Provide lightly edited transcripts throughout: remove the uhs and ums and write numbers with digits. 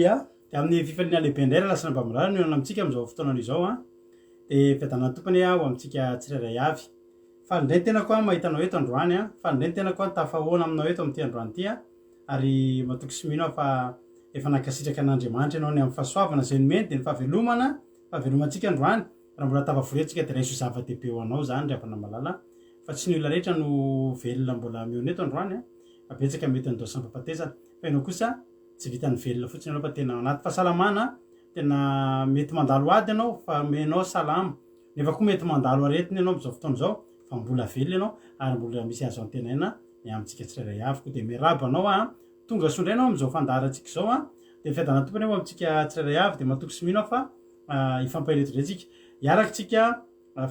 Haleluya. Amin'ny fifaliana lehibe indray lasa nambamirana ny amintsika amin'izao fotoana izao dia fiadanana tompony ho amintsika tsirairay avy. Falindray tena koa mahitanao eto androany falindray tena koa tafahoana aminao eto amin'ity androany ity ary matoky sy mino fa efa nankasitraka an'Andriamanitra ianao ny amin'ny fahasoavana izay nomeny dia ny fahavelomantsika androany raha mbola tafavorentsika dia raiso zava-dehibe ho anao zany ry havana malala fa tsy ny olona rehetra no velona mbola mihaona eto androany abetsaka mety ny dosa fampatezana fa ianao kosa tsy vitany velona fotsiny ianao fa tena anaty fahasalamana tena mety mandalo ady ianao fa menao salama nefa koa mety mandalo aretiny ianao amin'izao fotoana izao fa mbola velona ianao ary mbola misy azo antenaina ny amintsika tsirairay avy koa dia miaraba anao tonga sondray ianao amin'izao fandaharantsika izao dia fiadanana tompony eo amintsika tsirairay avy dia matoky sy mino fa ifampahireto-dretsika iaraksika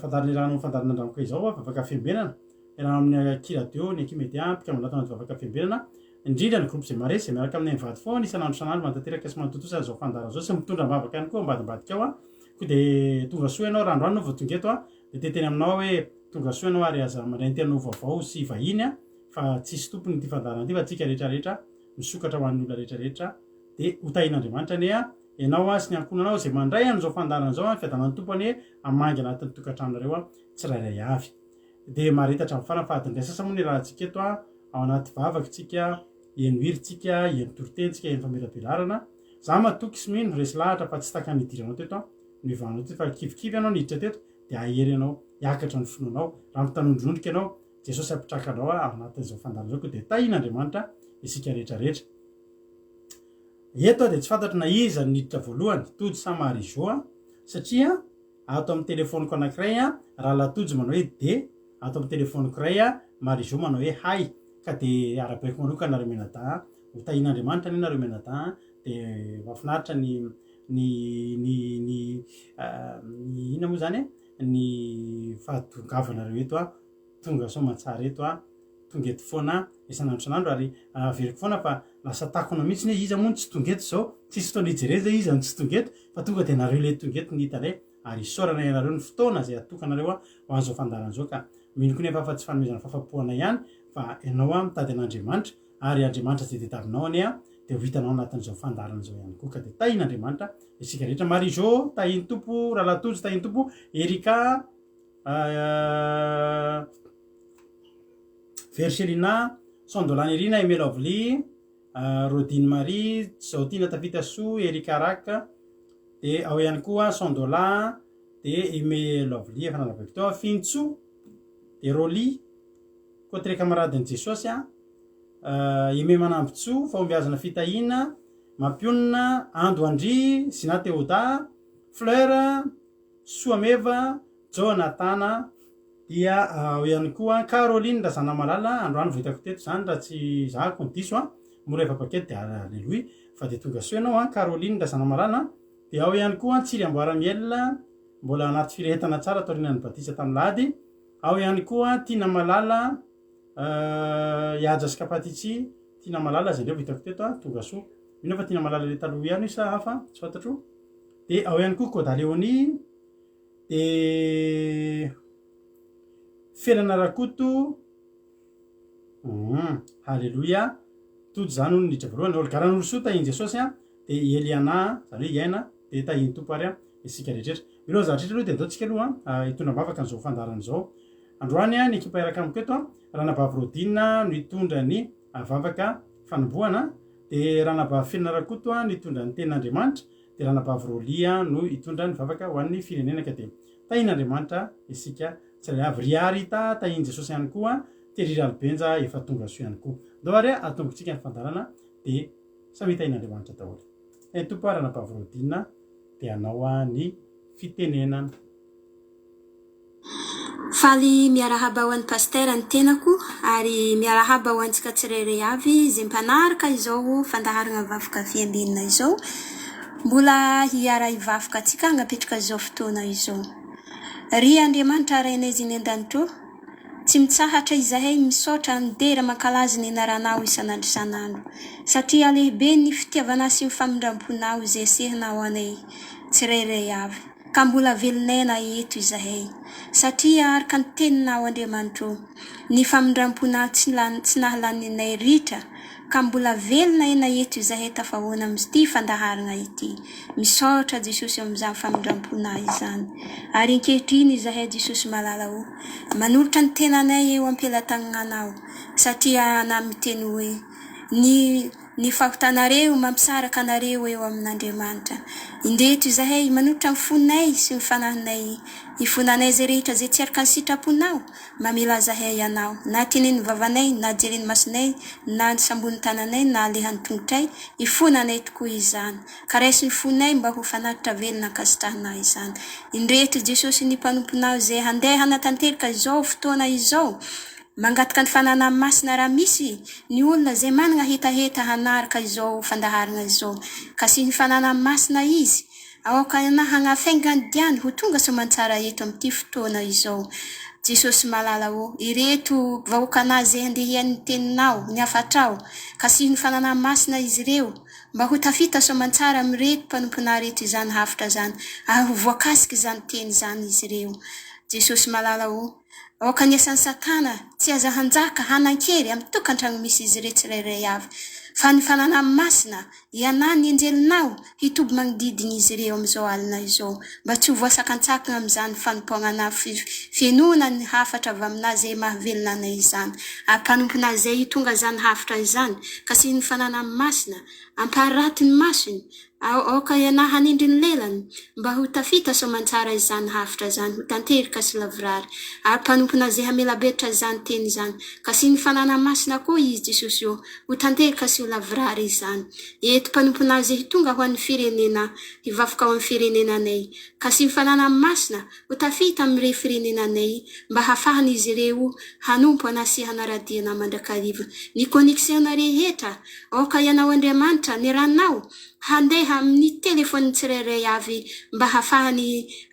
fandariny rano fandarina andramoka izao vavaka fiambenana iarana amin'ny akiradio ny akimedia ampika manatona vavaka fiambenana indrindra ny groupe zay mare zay miaraka amin'ny vady foana isanandro sanandro mantanteraka sy mantotosa zao fandarana zao sy mitondra mivavaka ihany koa ambadimbadika ao koa dia tonga soa ianao raha androany no vao tonga eto dia teteny aminao hoe tonga soa ianao ary aza manenty anao vaovao sy vahiny fa tsisy tompony ity fandarana ity fa tsika rehetrarehetra misokatra ho an'ny olona rehetrarehetra dia hotahin'Andriamanitra ny ianao sy ny ankonanao zay mandray an'izao fandarana zao fiadanan'ny tompony hamangy anatin'ny tokantranonareo tsirairay avy dia maharitatra amin'ny fanafadin-dray sasa moa ny rahantsika eto ao anaty vavakantsika enohirintsika enotoritentsika enofamelabelarana za matoky sy mino resy lahatra fa tsy taka nidiranao teto ny ivanao teto fa kivikivy ianao niditra teto dia ahery ianao hiakatra ny fononao raha mitanondrondrika ianao jesosy ampitrakanao ao anatin'izao fandarana zao koa dia tahin'Andriamanitra isika rehetrarehetra eto dia tsy fantatra na iza niditra voalohany tody sa Marizo satria ato amin'ny telefoniko anankiray raha latojo manao hoe de ato amin'ny telefoniko iray Marizo manao hoe hay ka dia arabaiko manokana nareo menada ho tahin'Andriamanitra ny nareo menada dia mahafinaritra ny ina moa zany ny fahatongavana reo eto tonga so matsara eto tonga eto foana isanandro sanandro ary veriko foana fa lasa takona mihitsy ny iza moa tsy tonga eto zao tsisy fotoana ijereza iza ny tsy tonga eto fa tonga dia nareo le tonga eto ny hitanay ary isaorana ianareo ny fotoana zay atokanareo ho an'izao fandarana zao ka mino koa nefa fa tsy fanomezana fahafapoana ihany fa ianao mitady an'Andriamanitra ary Andriamanitra zay tadiavinao any dia ho hitanao anatin'izao fandarana zao ihany koa ka dia tahin'Andriamanitra isika rehetra Marizo tahiny tompo Ralatojo tahiny tompo Erika Verselina Sondolany Irina Emela Ovly Rodine Marie Zaotina Tavitaso Erika Raka dia ao ihany koa Sondola dia Emela Ovly efa nanavako teo Fintso dia Roly koa kamaradin'i Jesosy Eme Manambotso fahombiazana fitahina Mampionina Ando Andry Zina Teoda Fleur Soameva Jonatana dia ao ihany koa Caroline Razana Malala androany voitako teto zany raha tsy zahako ny diso mora efa pakety dia aleloia fa dia tonga soa ianao Caroline Razana Malala dia ao ihany koa Tsiry Amboaramiel mbola anaty firehetana tsara taorinan'ny Batisa tamin'ny Lady ao ihany koa Tina Malala Ihaja sy Kapatitsy Tina Malala zay ndreo voitako teto tonga soa mino fa Tina Malala le taloha ihany sa hafa tsy fantatro dia ao ihany koa Koda Leonie dia Felana Rakoto haleloia tody zany hono niditra voalohany olo-garan'olo soa tahiny Jesosy dia Eliana zany hoe iaina dia tahiny tompo ary isika rehetrarehetra milo zavatrehetra aloha dia andaontsika aloha hitondra mavaka an'izao fandarana izao androany ny ekipa iraka amiko eto Ranabavy Rodine no hitondra ny vavaka fanombohana dia Ranabavy Felana Rakoto no hitondra ny tenin'Andriamanitra dia Ranabavy Rolia no hitondra ny vavaka ho an'ny firenena ka dia tahin'Andriamanitra isika tsirairay avy Riarita tahiny Jesosy ihany koa Terira Albenja efa tonga soa ihany koa ndao ary atongotsika ny fandarana dia samy tahin'Andriamanitra daholo ny tompo Ranabavy Rodine dia anao ny fitenenana faly miarahaba ho an'ny pastera ny tenako ary miarahaba ho antsika tsirairay avy izay mpanaraka izao fandaharana vafoka fiambinana izao mbola hiara hivafoka atsika hanapetraka izao fotoana izao ry Andriamanitra rainay izy ny an-danitro tsy mitsahatra izahay misaotra ny dera mankalazy ny anaranao isanandro isanandro satria lehibe ny fitiavana sy ny famindramponao izay sehinao anay tsirairay avy ka mbola velonena eto izahay satria araka ny teninao Andriamanitro ny famindram-pona tsy nahalan'nay ritra ka mbola velona ena eto izahay tafahoana amin'ity fandaharana ity misaotra Jesosy amin'izany famindram-pona izany ary ankehitriny izahay Jesosy malala ho manolotra ny tenanay eo am-pelantagnanao satria na miteny hoe ny fahotanareo mampisaraka anareo eo amin'Andriamanitra indeto izahay manolotra ny fonay sy ny fanahinay ny fonanay zay rehetra zay tsy araka ny sitraponao mamela zahay ianao na teneny vavanay na jereny masinay na ny sambony tananay na alehan'ny tongotray ny fonanay tokoa izany ka raisy ny fonay mba ho fanatitra velona kasitrahanay izany indreto Jesosy ny mpanomponao zay handeha hanatanteraka izao fotoana izao mangataka ny fananany masina raha misy ny olona zay manana hetaheta hanaraka izao fandaharana izao ka sy ny fananany masina izy aoka na hanafaingany diany ho tonga soamantsara eto amin'ity fotoana izao Jesosy malala ho ireto vahoakanazy handehian'ny teninao ny afatrao ka sy ny fananany masina izy ireo mba ho tafita soamantsara amin'reto mpanomponao reto izany hafitra zany ary ho voakasika izany teny zany izy ireo Jesosy malala ho aoka ny asan'ny Satana tsy aza hanjaka hanan-kery amin'ny tokantrano misy izy ireo tsirairay avy fa ny fananany masina ianà ny anjelinao hitoby magnodidina izy ireo amin'izao alina izao mba tsy ho voasakantsakana amin'izany fanompoagnana fienoana ny hafatra avy aminazy zay mahavelona anay izany ary mpanomponazy zay hitonga zany hafatra izany ka sy ny fananany masina ampariraty ny masony aoka ianà hanindry ny lelany mba ho tafita soamantsara izany hafitra zany ho tanteraka sy lavrary ary mpanomponazy zay hamela betra izany teny izany ka sy ny fananany masina koa izy Jesosy io ho tanteraka sy ho lavrary izany eto mpanomponazy hitonga ho an'ny firenena hivafoka ao amin'ny firenenanay ka sy ny fananany masina ho tafita amin'ireo firenenanay mba hafahany izy ireo hanompo anasy hanaradiana mandrakariva ny connexion rehetra aoka ianao Andriamanitra ny ranao handeha amin'ny telefony tsirairay avy mba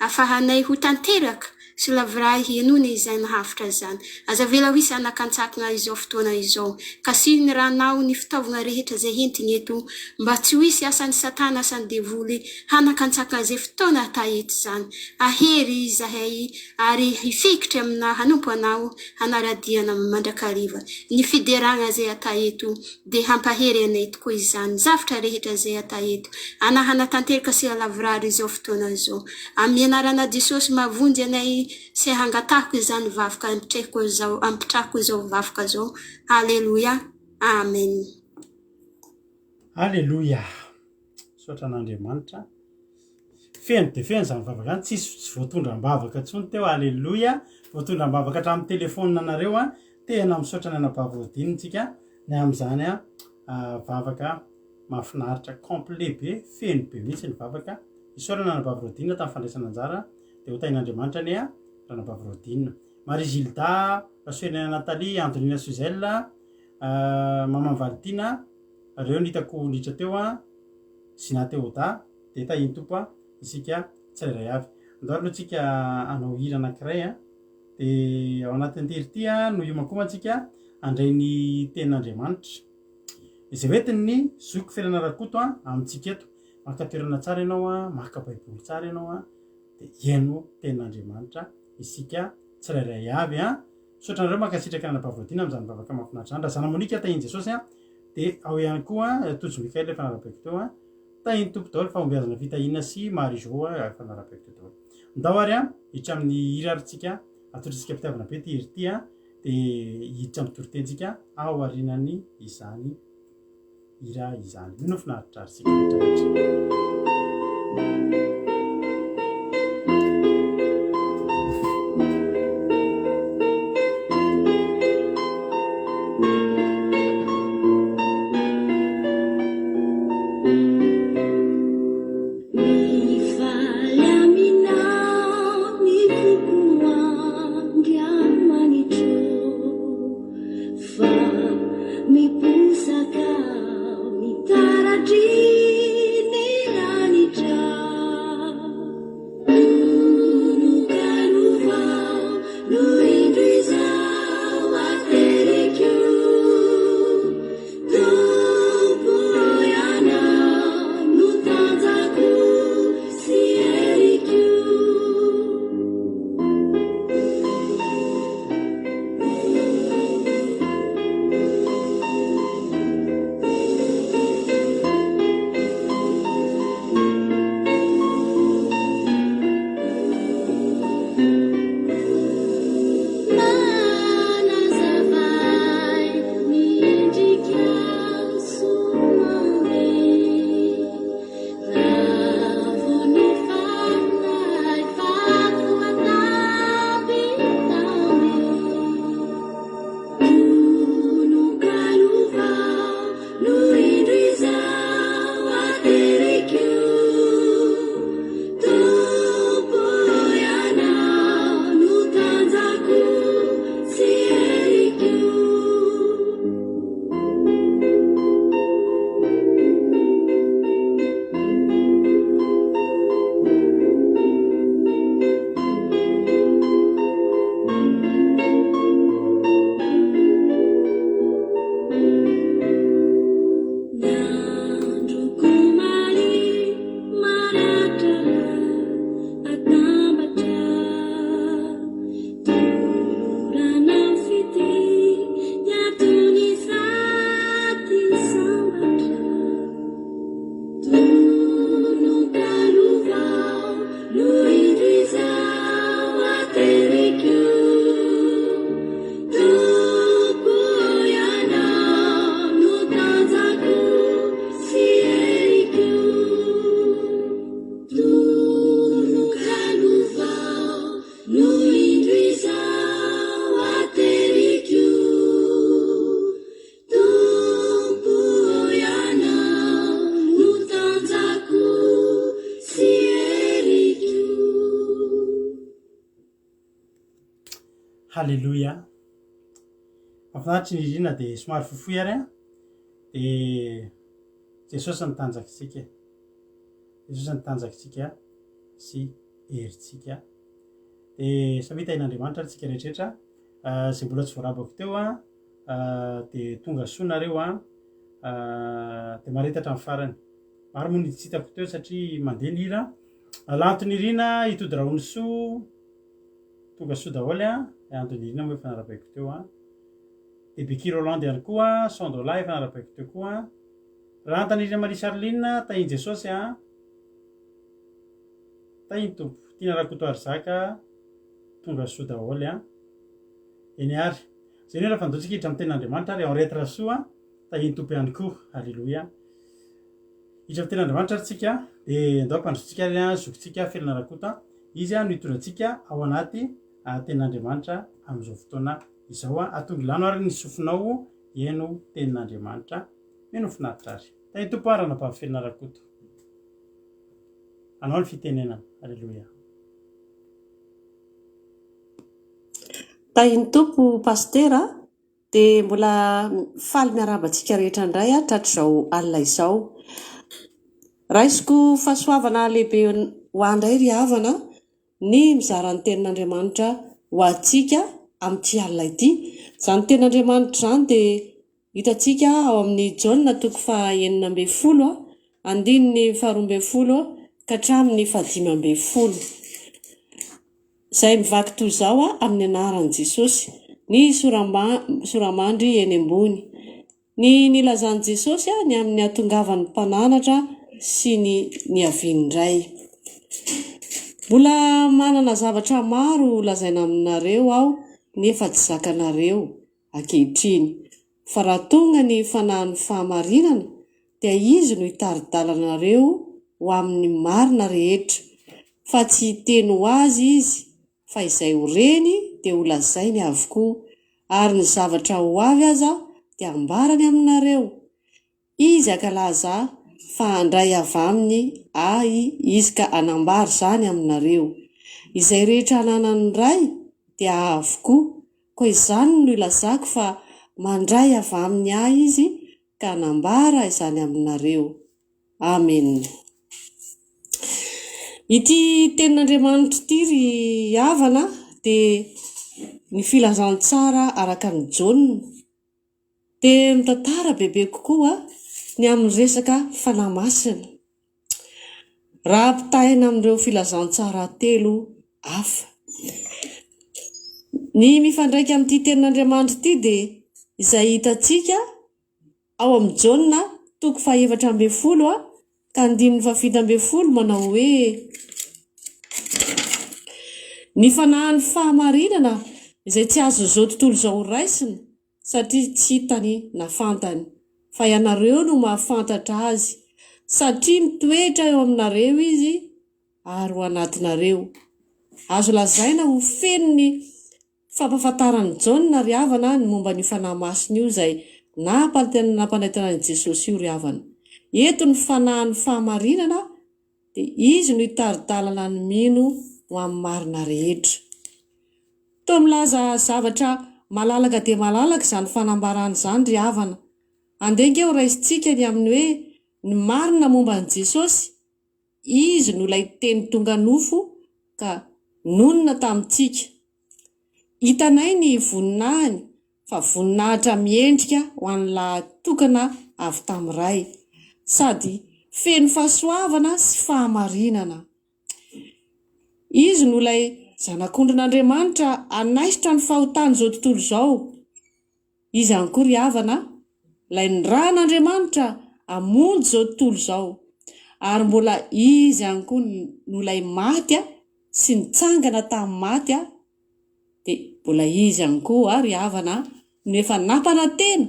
hafahanay ho tanteraka sy lavray hienoana izany hafitra zany aza vela ho isy anakantsakana izao fotoana izao ka sy ny ranao ny fitaovana rehetra zay entiny eto mba tsy ho isy asan'ny Satana asan'ny devoly hanakantsakana zay fotoana ata eto zany ahery izahay ary hifikitra amina hanompo anao hanaradiana mandrakariva ny fiderana zay ata eto de hampahery anay tokoa izany zavatra rehetra zay ata eto hanatanteraka sy lavrary izao fotoana izao amin'ny anarana Jesosy mavonjy anay sy hangatahako izany vafoka ampitrahako izao vafoka zao Alleluia Amen Alleluia sotra an'Andriamanitra feno de feno zany vavaka any tsisy voatondram-bavaka tsony teo Alleluia voatondram-bavaka hatramin'ny telefônina anareo tena misaotra ny anabavrodinitsika ny amin'izany vavaka mahafinaritra complet be feno be mihitsy ny vavaka isaorana anabavrodinina tamin'ny fandraisana anjara de ho tain'Andriamanitra ny ranabavrodinina Marie Gilda Rasoenina Natalie Antonina Suzelle Maman Valtina reo nitako nitra teo Zina Teoda de tahiny tompo isika tsirairay avy andao aloha tsika anao hira anankiray de ao anatin'ny terity no iomankoma tsika andray ny tenin'Andriamanitra izay hoetiny ny zoko firenarakoto amintsika eto maka toerana tsara ianao maka baiboly tsara ianao de ieno tenin'Andriamanitra isika tsirairay avy sotra nareo makasitraka anabavrodina amin'izany vavaka mahafinaritra zany raha zana-monika tahiny Jesosy de ao ihany koa Tojo Mikael efa narapeko teo tahiny tompo daholo fahombiazana fitahina sy Marie-Jo efa narapeko teo daholo ndao ary hiditra amin'ny hiraritsika atotrantsika mpitiavana be ty hery ty de hiditra amin'ny toritentsika ao arinany izany hira izany mino finaritra arsika rehetrarehetra Mi pusaka, mi taradri, ni rani Halleloia. Mahafinaritra ny ririana dia somary fohifohy ary dia Jesosy ny tanjakintsika. Jesosy ny tanjakintsika sy herintsika. Dia samita in'Andriamanitra antsika rehetrarehetra izay mbola tsy voarabako teo dia tonga soanareo dia maretatra amin'ny farany. Maro moa ny tsy hitako teo satria mandeha ny hira. Lantony rina itody rahony soa tonga soa daholo antony rina moa efa narabaiko teo dia Becky Roland ihany koa Sandola efa narabaiko teo koa raha antany rina Marie Charline tahiny Jesosy tahiny tompo tiana rakoto ary zaka tonga soa daholo eny ary zay ny raha fandotsika hiditra amin'ny ten'Andriamanitra ary enretre soa tahiny tompo ihany koa. Halleloia. Hiditra amin'ny ten'Andriamanitra ary tsika dia andao mpandrotsika ary zokintsika felana rakota izy no hitondratsika ao anaty ten'Andriamanitra amin'izao fotoana izao atonga ilano ary ny sofinao eno ten'Andriamanitra meno finaritra ary tahiny tompo ary anampahafelana rakoto anao ny fitenenana. Halleloia. Tahiny tompo pastera dia mbola faly miarabantsika rehetra indray tratr'izao alina izao. Raisiko fahasoavana lehibe ho andray ry havana ny mizaran'ny tenin'Andriamanitra ho antsika amin'ity alina ity. Izany tenin'Andriamanitra izany dia hitantsika ao amin'ny Jaona 9:40 andininy 12 ka hatramin'ny 15. Izay mivaky toy izao amin'ny anaran'i Jesosy ny soramandry eny ambony. Ny nilazan'i Jesosy ny amin'ny hatongavan'ny mpananatra sy ny aviandray. Mbola manana zavatra maro lazaina aminareo aho nefa tsy zakanareo ankehitriny. Fa raha tonga ny fanahin'ny fahamarinana dia izy no hitari-dalanareo ho amin'ny marina rehetra. Fa tsy hiteny ho azy izy fa izay ho reny dia ho lazainy avokoa ary ny zavatra ho avy aza dia ambarany aminareo. Izy ankalaza fa handray avy aminy izy ka anambary izany aminareo. Izay rehetra ananany ray dia avokoa. Koa izany no ilazako fa mandray avy aminy izy ka anambara izany aminareo. Amen. Ity tenin'Andriamanitra ity ry havana dia ny filazantsara araka ny Jaona dia mitantara bebe kokoa ny amin'ny resaka fanahy masina. Raha ampitahina amin'ireo filazantsara telo hafa. Ny mifandraika amin'ity tenin'Andriamanitra ity dia izay hitantsika ao amin'ny Jaona 4:12 ka 7:12 manao hoe ny fanahin'ny fahamarinana izay tsy azo izao tontolo izao raisina satria tsy hitany na fantany fa ianareo no mahafantatra azy satria mitoetra eo aminareo izy ary ho anatinareo. Azo lazaina ho feno ny fampafantarany Jaona ry havana ny momba ny fanahy masina io izay nampanaitana an'i Jesosy io ry havana. Eto ny fanahin'ny fahamarinana dia izy no hitari-dalana ny mino ho amin'ny marina rehetra. Toa milaza zavatra malalaka dia malalaka izany fanambarana izany ry havana. Andengeo raisintsika ny amin'ny hoe ny marina momba an'i Jesosy, izy no ilay teny tonga nofo ka nonina tamintsika. Hitanay ny voninahiny fa voninahitra miendrika ho an'ny lahatokana avy tamin'iray sady feno fahasoavana sy fahamarinana. Izy no ilay zanak'ondrin'Andriamanitra anaisitra ny fahotany izao tontolo izao. Izy ihany koa ry havana ilay nirahan'Andriamanitra hamonjy izao tontolo izao ary mbola izy ihany koa no ilay maty sy nitsangana tamin'ny maty dia mbola izy ihany koa ry havana no efa nampanantena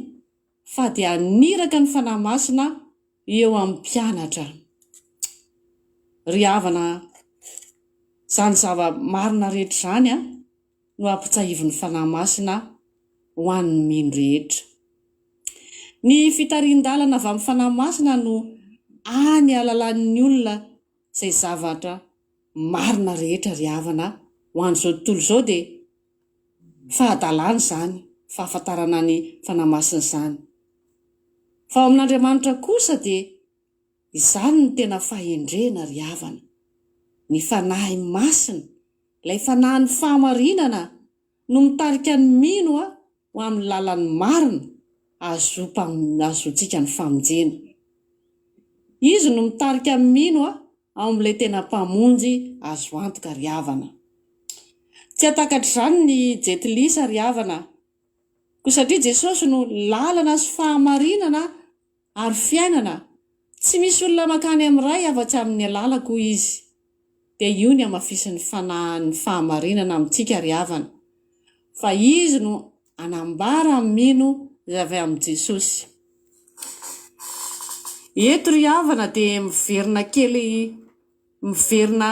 fa dia aniraka ny fanahy masina eo amin'ny mpianatra. Ry havana izany zava-marina rehetra izany no ampitsahivin'ny fanahy masina ho an'ny mino rehetra. Ny fitarian-dalana avy amin'ny fanahy masina no any alalan'ny olona izay zavatra marina rehetra ry havana ho an'izao tontolo izao dia fahadalany zany fahafantarana ny fanahymasina zany. Fa ao amin'Andriamanitra kosa dia izany ny tena fahendrena ry havana, ny fanahy masina, ilay fanahy ny fahamarinana no mitarika ny mino ho amin'ny lalan'ny marina azontsika ny famonjena. Izy no mitarika ny mino ao amin'ilay tena mpamonjy azo antoka ry havana. Tsy atakatra izany ny jetilisa ry havana, ko satria Jesosy no lalana sy fahamarinana ary fiainana. Tsy misy olona makany amin'ny ray afa-tsy amin'ny alalako izy. Dia io ny amafisin'ny fanahy fahamarinana amintsika ry havana, fa izy no anambara mino izay avy amin'ny Jesosy. Eto ry havana dia miverina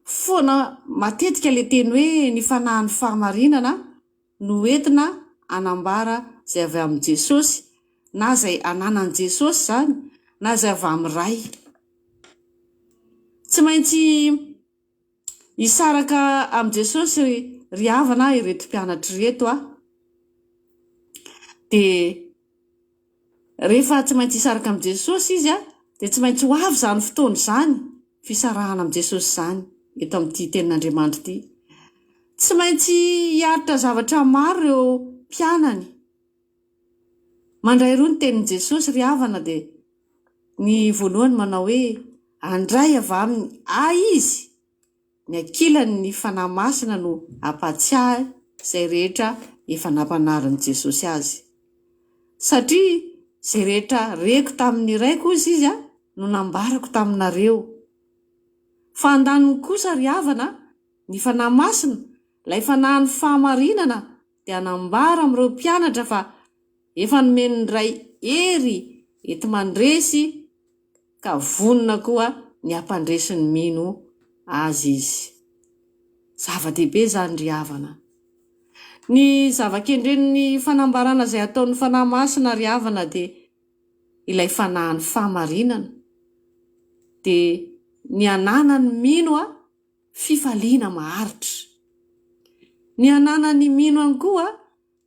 foana matetika ilay teny hoe ny fanahy fahamarinana no entina anambara izay avy amin'ny Jesosy, na izay ananan Jesosy zany, na izay avy amin'ny ray. Tsy maintsy hisaraka amin'ny Jesosy ry havana ireto mpianatra ireto dia rehefa tsy maintsy hisaraka amin'ny Jesosy izy dia tsy maintsy ho avy zany fotoana zany fisarahana amin'ny Jesosy zany. Eto amin'ity tenin'Andriamanitra ity tsy maintsy hiaritra zavatra maro ireo mpianany. Mandray roa ny tenin'i Jesosy ry havana, dia ny voalohany manao hoe andray avy aminy izy ny ankilany ny fanahy masina no ampatsiahy izay rehetra efa nampanariny Jesosy azy. Satria izay rehetra reko tamin'ny raiko izy no nambarako taminareo. Fa andaniny kosa ry havana ny fanahy masina, ilay fanahy ny fahamarinana, dia anambara amin'ireo mpianatra fa efa nomeny ray hery ety mandresy ka vonona koa ny ampandresy ny mino azy izy. Zava-dehibe zany ry havana. Ny zava-kendren'ny fanambarana izay ataon'ny fanahy masina ry havana dia ilay fanahy ny fahamarinana, dia ny ananany mino fifaliana maharitra, ny ananany mino any koa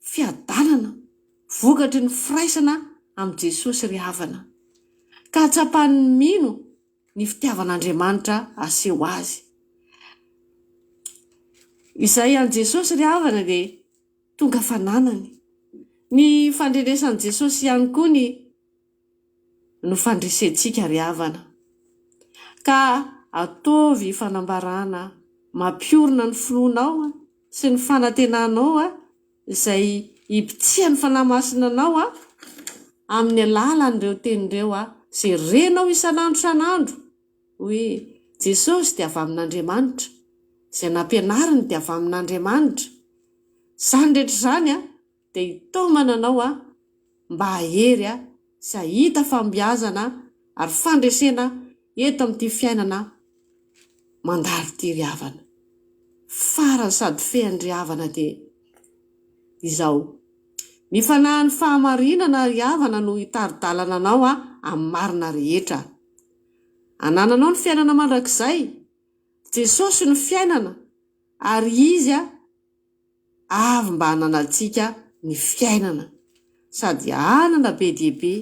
fiadanana vokatry ny firaisana amin'ny Jesosy ry havana, ka atsapan'ny mino ny fitiavan'Andriamanitra aseho azy. Izay an Jesosy ry havana dia tonga fananany. Ny fandrenesan'i Jesosy ihany koa no fandresentsika ry havana, ka ataovy fanambarana mampiorina ny finoanao sy ny fanantenanao izay hipitsia ny fanahy masina anao amin'ny alalan'ireo tenin'ireo izay renao isan'andro isan'andro hoe Jesosy dia avy amin'Andriamanitra, izay nampianariny dia avy amin'Andriamanitra. Zany rehetra zany dia hitomana anao mba hahery sy hahita fambiazana ary fandresena eto amin'ity fiainana mandalo ity ry havana. Farany sady fehan'ny ry havana dia izao: ny fanahy ny fahamarinana ry havana no hitaridalana anao amin'ny marina rehetra. Anananao ny fiainana mandrakizay, Jesosy ny fiainana, ary izy avy mba hananantsika ny fiainana sady anana be diebe.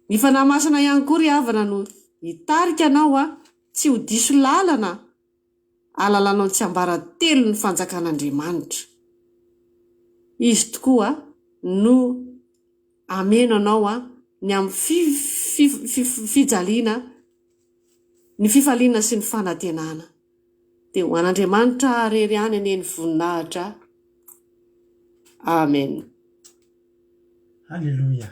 Ny fanahy masina ihany koa ry havana no hitarika anao tsy ho diso lalana, alalanao tsy ambaratelo ny fanjakan'Andriamanitra. Izy tokoa no ameno anao ny amin'ny fijaliana, ny fifaliana sy ny fanantenana. Dia ho an'Andriamanitra rery any aneny voninahitra. Amen. Halleluja.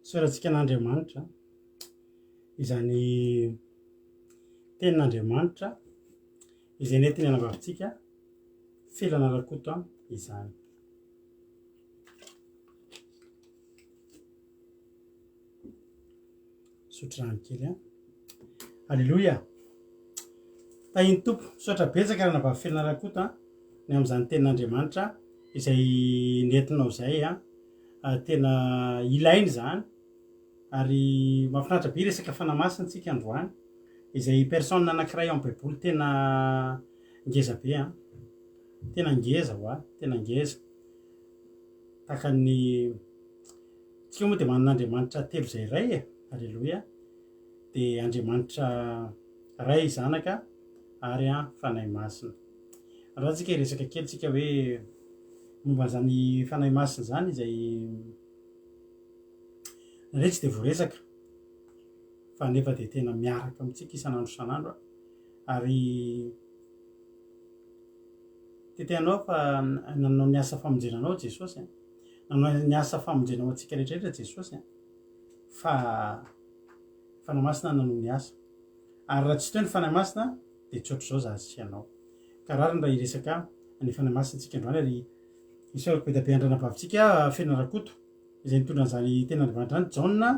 Soratsika an'Andriamanitra izany tenin'Andriamanitra izay netiny anavavintsika filana rakoto izany. Sotrano kely. Halleluja. Tahiny tompo sotra betsaka raha navavy filana rakoto ny amin'izany tenin'Andriamanitra izay nentinao izay tena ilainy zany, ary mahafinaritra be resaka fanahy masina antsika androany izay personne anankiray amin'ny baiboly tena ngeza be tena ngeza ho tena ngeza tahaka ny tsika moa dia manan'andriamanitra telo zay ray alleloia dia andriamanitra ray zanaka ary fanahy masina raha tsika resaka kely tsika hoe momba zany fanahy masina zany zay re tsy dia voaresaka fa nefa dia tena miaraka amitsika isan'andro isan'andro ary teteanao fa nanao ny asa famonjenanao Jesosy nanao ny asa famonjenao atsika rehetrarehetra Jesosy fa fanahy masina nanao ny asa ary raha tsy toy ny fanahy masina dia tsy ohatr' zao za sy anao ka raha raha iresaka ny fanahy masina tsika androany ary isy pedabe-andrana bavitsika fianarakoto izay nitondran'izany tena andriamanitra any Jaona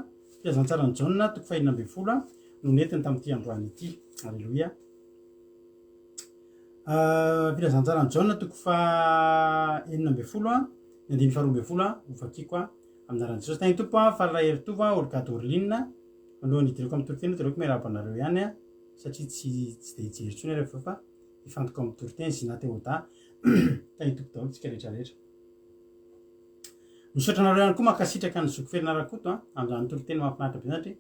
filazantsarany Jaona 4:12 no nentiny tamin'ity androany ity alleloia filazantsarany Jaona 4:12 2:12 ovakiko aminaran'i Jesosy tany tompo fahalala heritova ologady orlinina alohan'ny idirako amin'ny toriteny idirako miarabanareo ihany satria tsy dia hijery tsony rehefa fa ifantoko amin'ny toriteny zina teoda tany tompo daholo tsika rehetrarehetra misaotranareo ihany koa makasitraka ny zoko fianarakoto amin'izany toriteny mahafinaritra be satria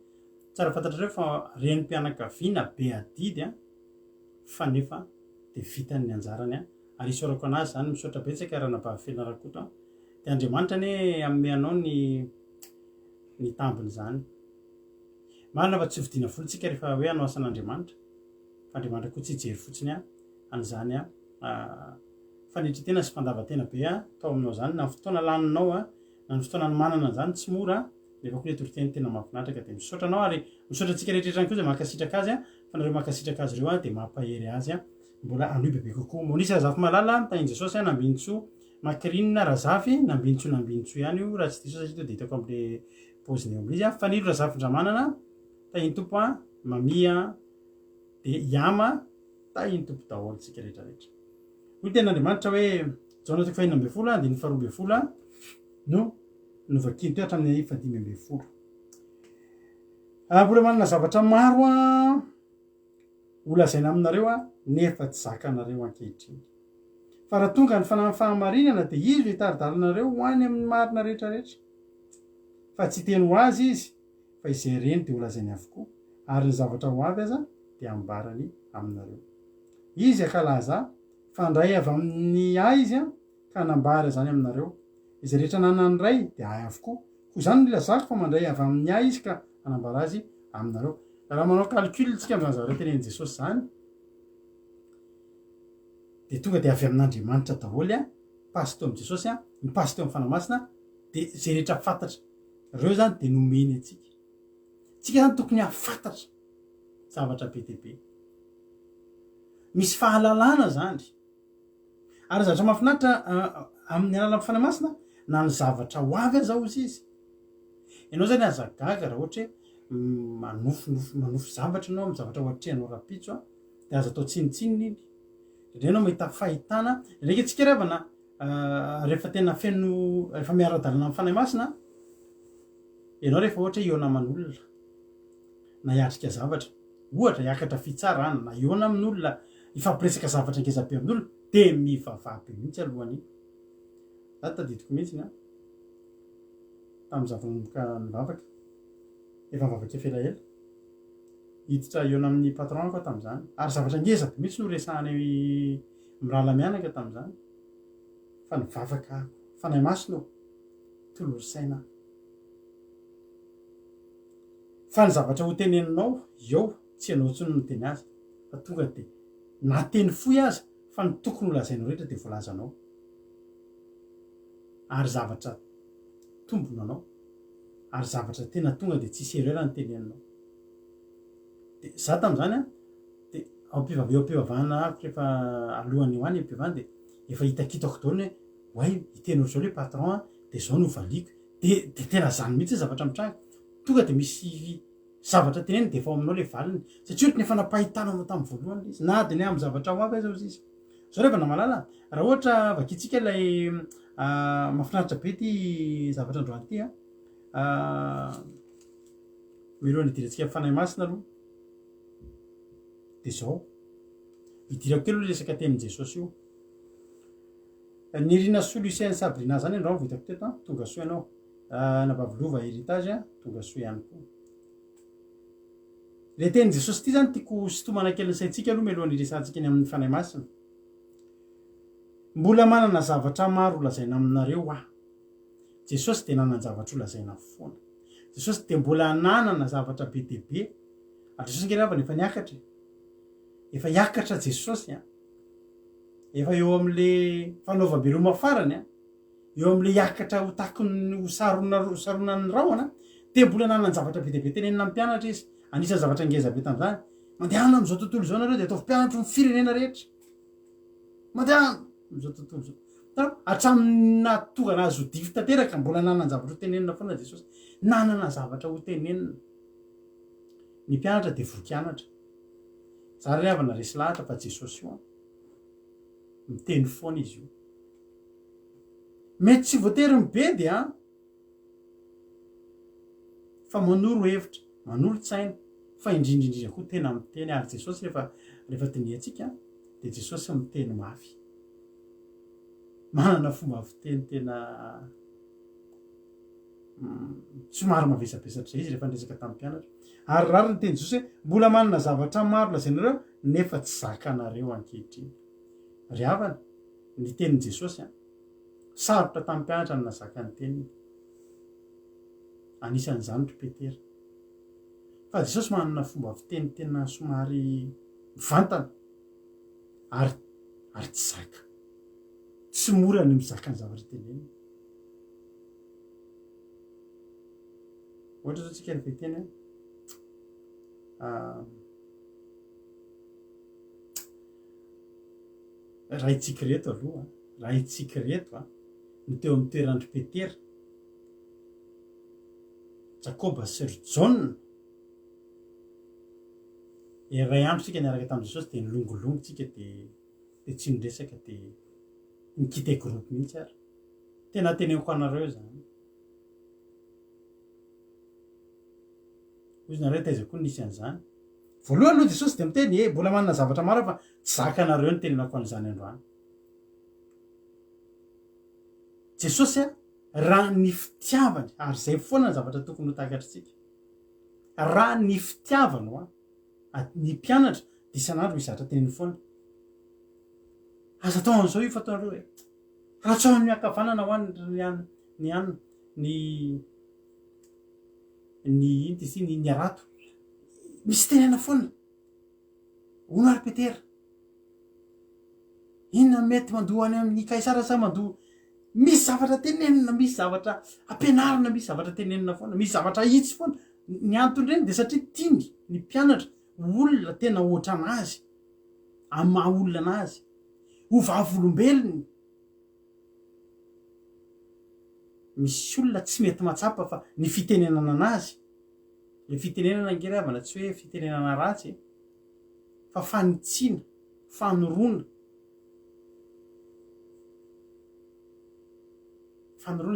tsara fantatrareo fa reny mpianakaviana be adidy fa nefa dia vitany ny anjarany ary isaorako anazy zany misaotra betsaka ranabavy fianarakoto dia andriamanitra ane amin'ny anao ny tambiny zany marina fa tsy vidiana volontsika rehefa hoe anao asan'andriamanitra fa andriamanitra koa tsy hijery fotsiny an'izany fanitretena sy fandavatena be tao aminao zany na fotoana laninao na ny fotoana ny manana zany tsy mora nefa koa le toriteny tena mahafinaritra dia misaotra anao ary misaotra antsika rehetrarehetra koa zay makasitraka azy fa nareo makasitraka azy ireo dia mampahery azy mbola anohy bebe kokoa monisy razafy malala tany Jesosy nambintso makirinina razafy nambintso ihany io raha tsy diso satria to dia hitako amin'le poziny eo izy fa nilo razafin-dramanana tahiny tompo mamia dia iama tahiny tompo daholo tsika rehetrarehetra hoy ten'andriamanitra hoe Jaona 4:12 no novakiny toetra amin'ny 5:12 mbola manana zavatra maro olazaina aminareo nefa tsy zakanareo ankehitriny fa raha tonga ny fahamarinana dia izy ho hitaridarinareo ho any amin'ny marina rehetrarehetra fa tsy teny ho azy izy fa izay reny dia olazainy avokoa ary ny zavatra ho avy aza dia ambarany aminareo izy akalaza fandray avy amin'ny ay izy ka nambara zany aminareo izay rehetra nanany ray dia ay avokoa koa zany nilazako fa mandray avy amin'ny ay izy ka anambara azy aminareo raha manao calcul tsika amin'izany zavatra tenen'i Jesosy zany dia tonga dia avy amin'andriamanitra daholo pasy teo amin'i Jesosy mipasy teo amin'ny fanahy masina dia zay rehetra fantatra ireo zany dia nomeny atsika tsika zany tokony hafantatra zavatra be dia be misy fahalalana zany ary zavatra mahafinaritra amin'ny alalan'ny fanahy masina na ny zavatra ho avy azao izy ianao zany aza gaga raha ohatra hoe manofo zavatra anao amin'ny zavatra ohatrehanao rapitso dia aza atao tsinitsininy iny indray anao mahita fahitana reka tsika ravana rehefa tena feno rehefa miara-dalana amin'ny fanahy masina ianao rehefa ohatra eo naman'olona na hiatrika zavatra ohatra hiakatra fitsarana na eo amin'olona ifampiresaka zavatra ngezabe amin'olona dia mivavabe mihitsy alohany za tadidiko mihitsy tamin'ny zavanomboka nivavaka efa nivavaka efelaela hiditra eo amin'ny patron koa tamin'izany ary zavatra ngezabe mihitsy no resahany mirala mianaka tamin'izany fa nivavaka fanahy masina tolorisaina fa ny zavatra ho teneninao eo tsy anao tsony no teny azy fa tonga dia nateny foy aza fa ny tokony ho lazainao rehetra dia voalazanao ary zavatra tombona anao ary zavatra tena tonga dia tsisy erera ny teneninao dia za tamin'izany dia eo am-pivavahana ako rehefa alohany eo any am-pivavahana dia efa hitakitako daholo hoe way hitenao zao le patron dia zao no valiko dia tena zany mihitsy zavatra mitranga tonga dia misy zavatra teneny dia efa aminao le valiny satria ohatra ny efa nampahitananao tamin'ny voalohany izy na dia ny amin'ny zavatra ho avy aza izy zao rehefa namalala raha ohatra vakitsika ilay mahafinaritra be ty zavatra androany ity milohan'ny idirantsika fanahy masina aloha dia zao idirako kely aloha resaka tenin' Jesosy io nirina solution Sabrina zany andreo vitako teto tonga soa ianao nabavilova héritage tonga soa ihany koa le teny Jesosy ty zany tiako sitomana kely saintsika aloha melohan'ny resantsika eny amin'ny fanahy masina mbola manana zavatra maro lazaina aminareo Jesosy de nanan-javatra ho lazaina foana Jesosy de mbola nanana zavatra be dia be Jesosy ngeravana efa hiakatra Jesosy efa eo am'le fanaovam-beloma farany eo am'le hiakatra ho takony ho saronan'ny rahona de mbola nanana zavatra be dia be tenenina amin'ny mpianatra izy anisan'ny zavatra ngeza be tam'izany mandehana am'izao tontolo zao nareo de ataovy mpianatra ny firenena rehetra mandehana am'izao tontolo zao hatramin'ny nahatonga anazy ho divy tanteraka mbola nanana zavatra ho tenenina foana Jesosy nanana zavatra ho tenenina ny mpianatra de vokianatra zary ry havana resy lahatra fa Jesosy io miteny foana izy io mety tsy voatery mibedy fa manoro hevitra manolo-tsaina fa indrindrindrindra koa tena miteny ary Jesosy rehefa teniantsika de Jesosy miteny mafy manana fomba fiteny tena somary mavesabesatra izy rehefa ndresaka tamin'ny mpianatra ary rary ny teny Jesosy hoe mbola manana zavatra maro lazainareo nefa tsy zakanareo ankehitriny ry havana ny tenin Jesosy sarotra tamin'ny mpianatra ny nazaka ny teniny anisan'izany ry Petera fa Jesosy manana fomba fiteny tena somary mivantana ary tsy zaka tsy mora ny mizaka ny zavatra teneny ohatra zao tsika rehefa teny raha itsika reto aloha raha itsika reto ny teo amin'ny toerandry Petera Jakoba sy ry Jaona ray andro tsika niaraka tamin'i Jesosy de nilongolongo tsika de tsy niresaka de nikita groupe mihitsy ary tena teneniko anareo zany ozy nareo taiza koa nisy an'izany voalohany aloha Jesosy de miteny mbola manana zavatra maro fa tsy zaka anareo ny tenenako an'izany androany Jesosy raha ny fitiavany ary zay foana ny zavatra tokony ho takatritsika raha ny fitiavano ny mpianatra de isan'andro misy zavatra teneny foana aza tao an'izao io fataonareo raha tsy ao miakavanana ho ny arato misy tenena foana ono ary Petera inona mety mandoa any amin'ny kaisara sa mandoa misy zavatra tenenina misy zavatra ampianarina misy zavatra tenenina foana misy zavatra hitsy foana ny antony reny de satria tiany ny mpianatra olona tena ohatra anazy amin'ny maha olona anazy ho vavolombelony misy olona tsy mety matsapa fa ny fitenenana anazy le fitenenana ngeravana tsy hoe fitenenana ratsy fa fanitsiana fanoroana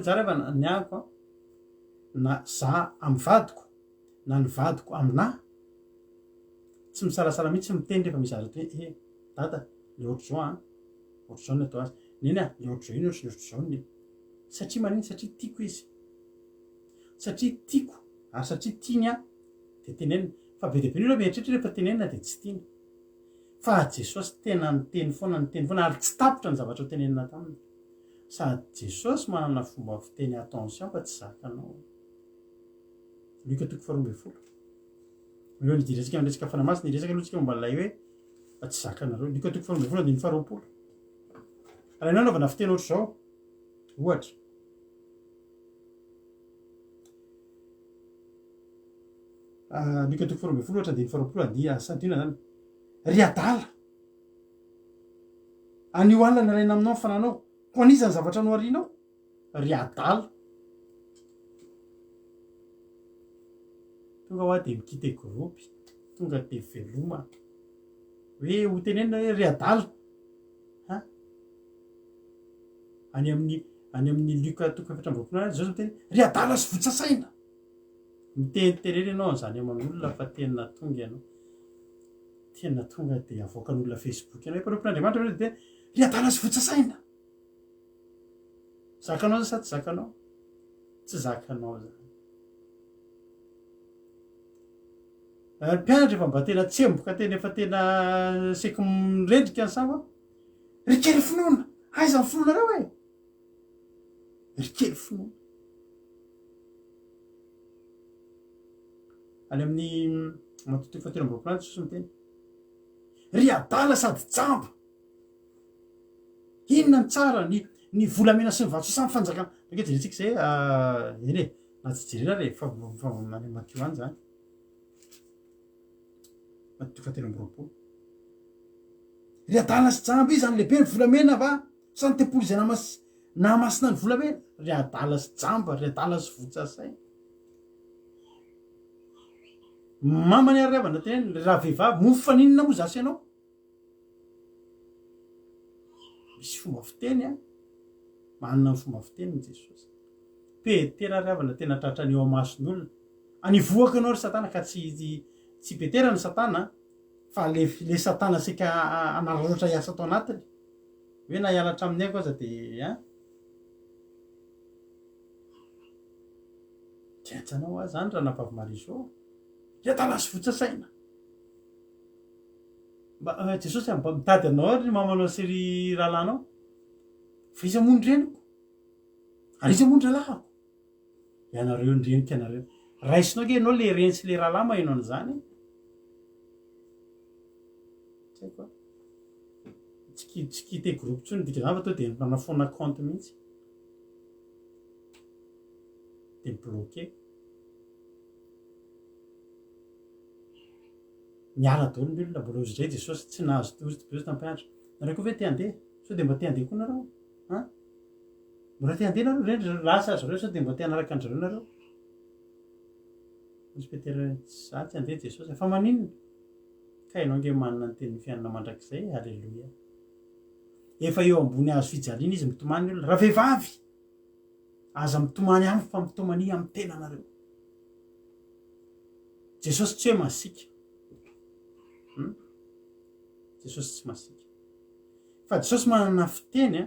zary avana ny ako na za amin'ny vadiko na ny vadiko aminahy tsy misarasara mihitsy miteny rehefa misy azy hoe dada le ohatr'izao ny atao azy neny le ohatr'izao iny ohatr'izao ny satria maniny satria tiako izy satria tiako ary satria tiany de tenenina fa be deabe aloha mieritreritra rehefa tenenina de tsy tiana fa Jesosy tena niteny foana ary tsy tapotra ny zavatra ho tenenina taminy sady Jesosy manana fomba fiteny attention fa tsy zakanao Luka 12 eo nidiresika amresaka fanamasina niresaka aloha tsika momba lay hoe fa tsy zakanareo Luka 12 de 20 raha ianao naovana fiteny ohatr'izao ohatra Luka 12 ohatra de 20 dia santina zany ry adala anio alina nalaina aminao fananao ko anisany zavatra no arinao ry adala tonga hoa de mikita groupe tonga de veloma hoe ho tenenina hoe ry adala any amin'ny Luka 12 zao miteny ry adala sy votsasaina mitenitereny ianao zany amin'olona fa tena tonga ianao tena tonga de avoakan'olona Facebook ianao mpanompin'Andriamanitra de ry adala sy votsasaina zakanao za sa tsy zakanao tsy zakanao zany mpianatra efa mba tena tsemboka tena efa tena saiky mirendrika ny samba rikely finoana aiza ny finoana reo e rikely finoana any amin'ny matoto fatelo amboropolany sosy miteny ry adala sady jamba inona ny tsara ny volamena sy ny vatso samy fanjakana ake jerentsika zay eny e na tsy jerena re fa makio any zany matoto fatelo amboropolo ry adala sy jamba izy zany lehibe ny volamena va sany tempolo izay namasina ny volamena ry adala sy jamba ry adala sy votsasay mamany ariavana teny raha vehivavy mofaninona moa zasy ianao misy fomba fiteny a manana ny fomba fiteny ny jesosy petera ariavana tena tratra ny eo amason'olona anivoaka anao ry satana ka tsy petera ny satana fa le satana sika anararaotra iasa atao anatiny hoe na hianatra amin'ny aiko aza de tiatsanao a zany raha napavy mariso iatala sy votsasaina mba jesosy mba mitady anao ary mamanao sery rahalanao fa izy amony reniko ary izy amony rahalahako ianareo ndrenika anareo raisinao ke ianao le renitsy le rahalahy mahainao an'izany tsy haiko tsy kite groupe tsony dika zany fa to de manafona compte mihitsy de bloqué miala dolo ny olona mbola ozy zay jesosy tsy nahazo tozy jesosy tampianatra nareo koa ve te handeha sao de mba te handeha koa nareo mbola te handeha nareo reny lasa zareo sao de mba te hanaraka an'zareo nareo izy petera za tsy handeha jesosy fa maninona ka ianao nge manana ny teny fianana mandrakizay alleloia efa eo ambony azo fijaliana izy mitomany olona raha vehivavy aza mitomany aminy fa mitomany amin'ny tena nareo jesosy tsy hoe masika jesosy tsy masika fa jesosy manana fiteny a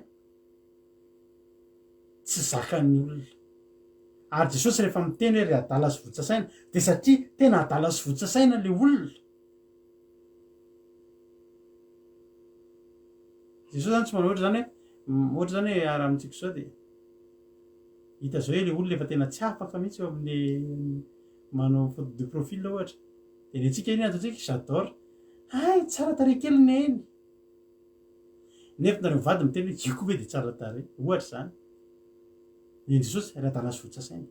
tsy zakany olona ary jesosy rehefa miteny hoe ry adala sy votsasaina de satria tena adala sy votsasaina le olona jesosy zany tsy manao ohatra zany hoe ohatra zany hoe araha amintsika zao de hita zao hoe le olona efa tena tsy afaka mihitsy eo amin'ny manao photo de profil ohatra de le tsika iny ataotsika j'adore ay tsara tare kely neny nefa nareo vady miteny hoe jiko be de tsara tare ohatra zany eny jesosy ry adala sy votsasaina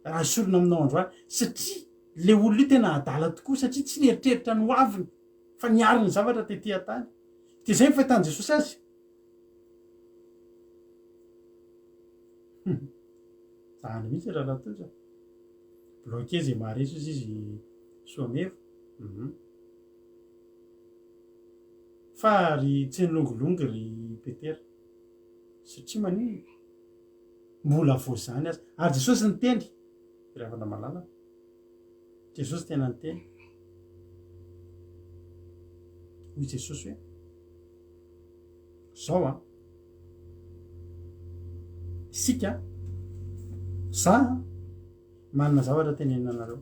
raha isorona aminao androany satria le olona io tena adala tokoa satria tsy nieritreritra ny hoaviny fa niary ny zavatra tetỳ tany de zay mifahitany jesosy azy zany mihitsy raha to za bloqué zay maharesy izy soamevo fa ry tsy nilongolongy ry petera satria manino mbola vo zany azy ary jesosy ny teny ravana malala jesosy tena ny teny hoy jesosy hoe zao a sika za manana zavatra tenenina anareo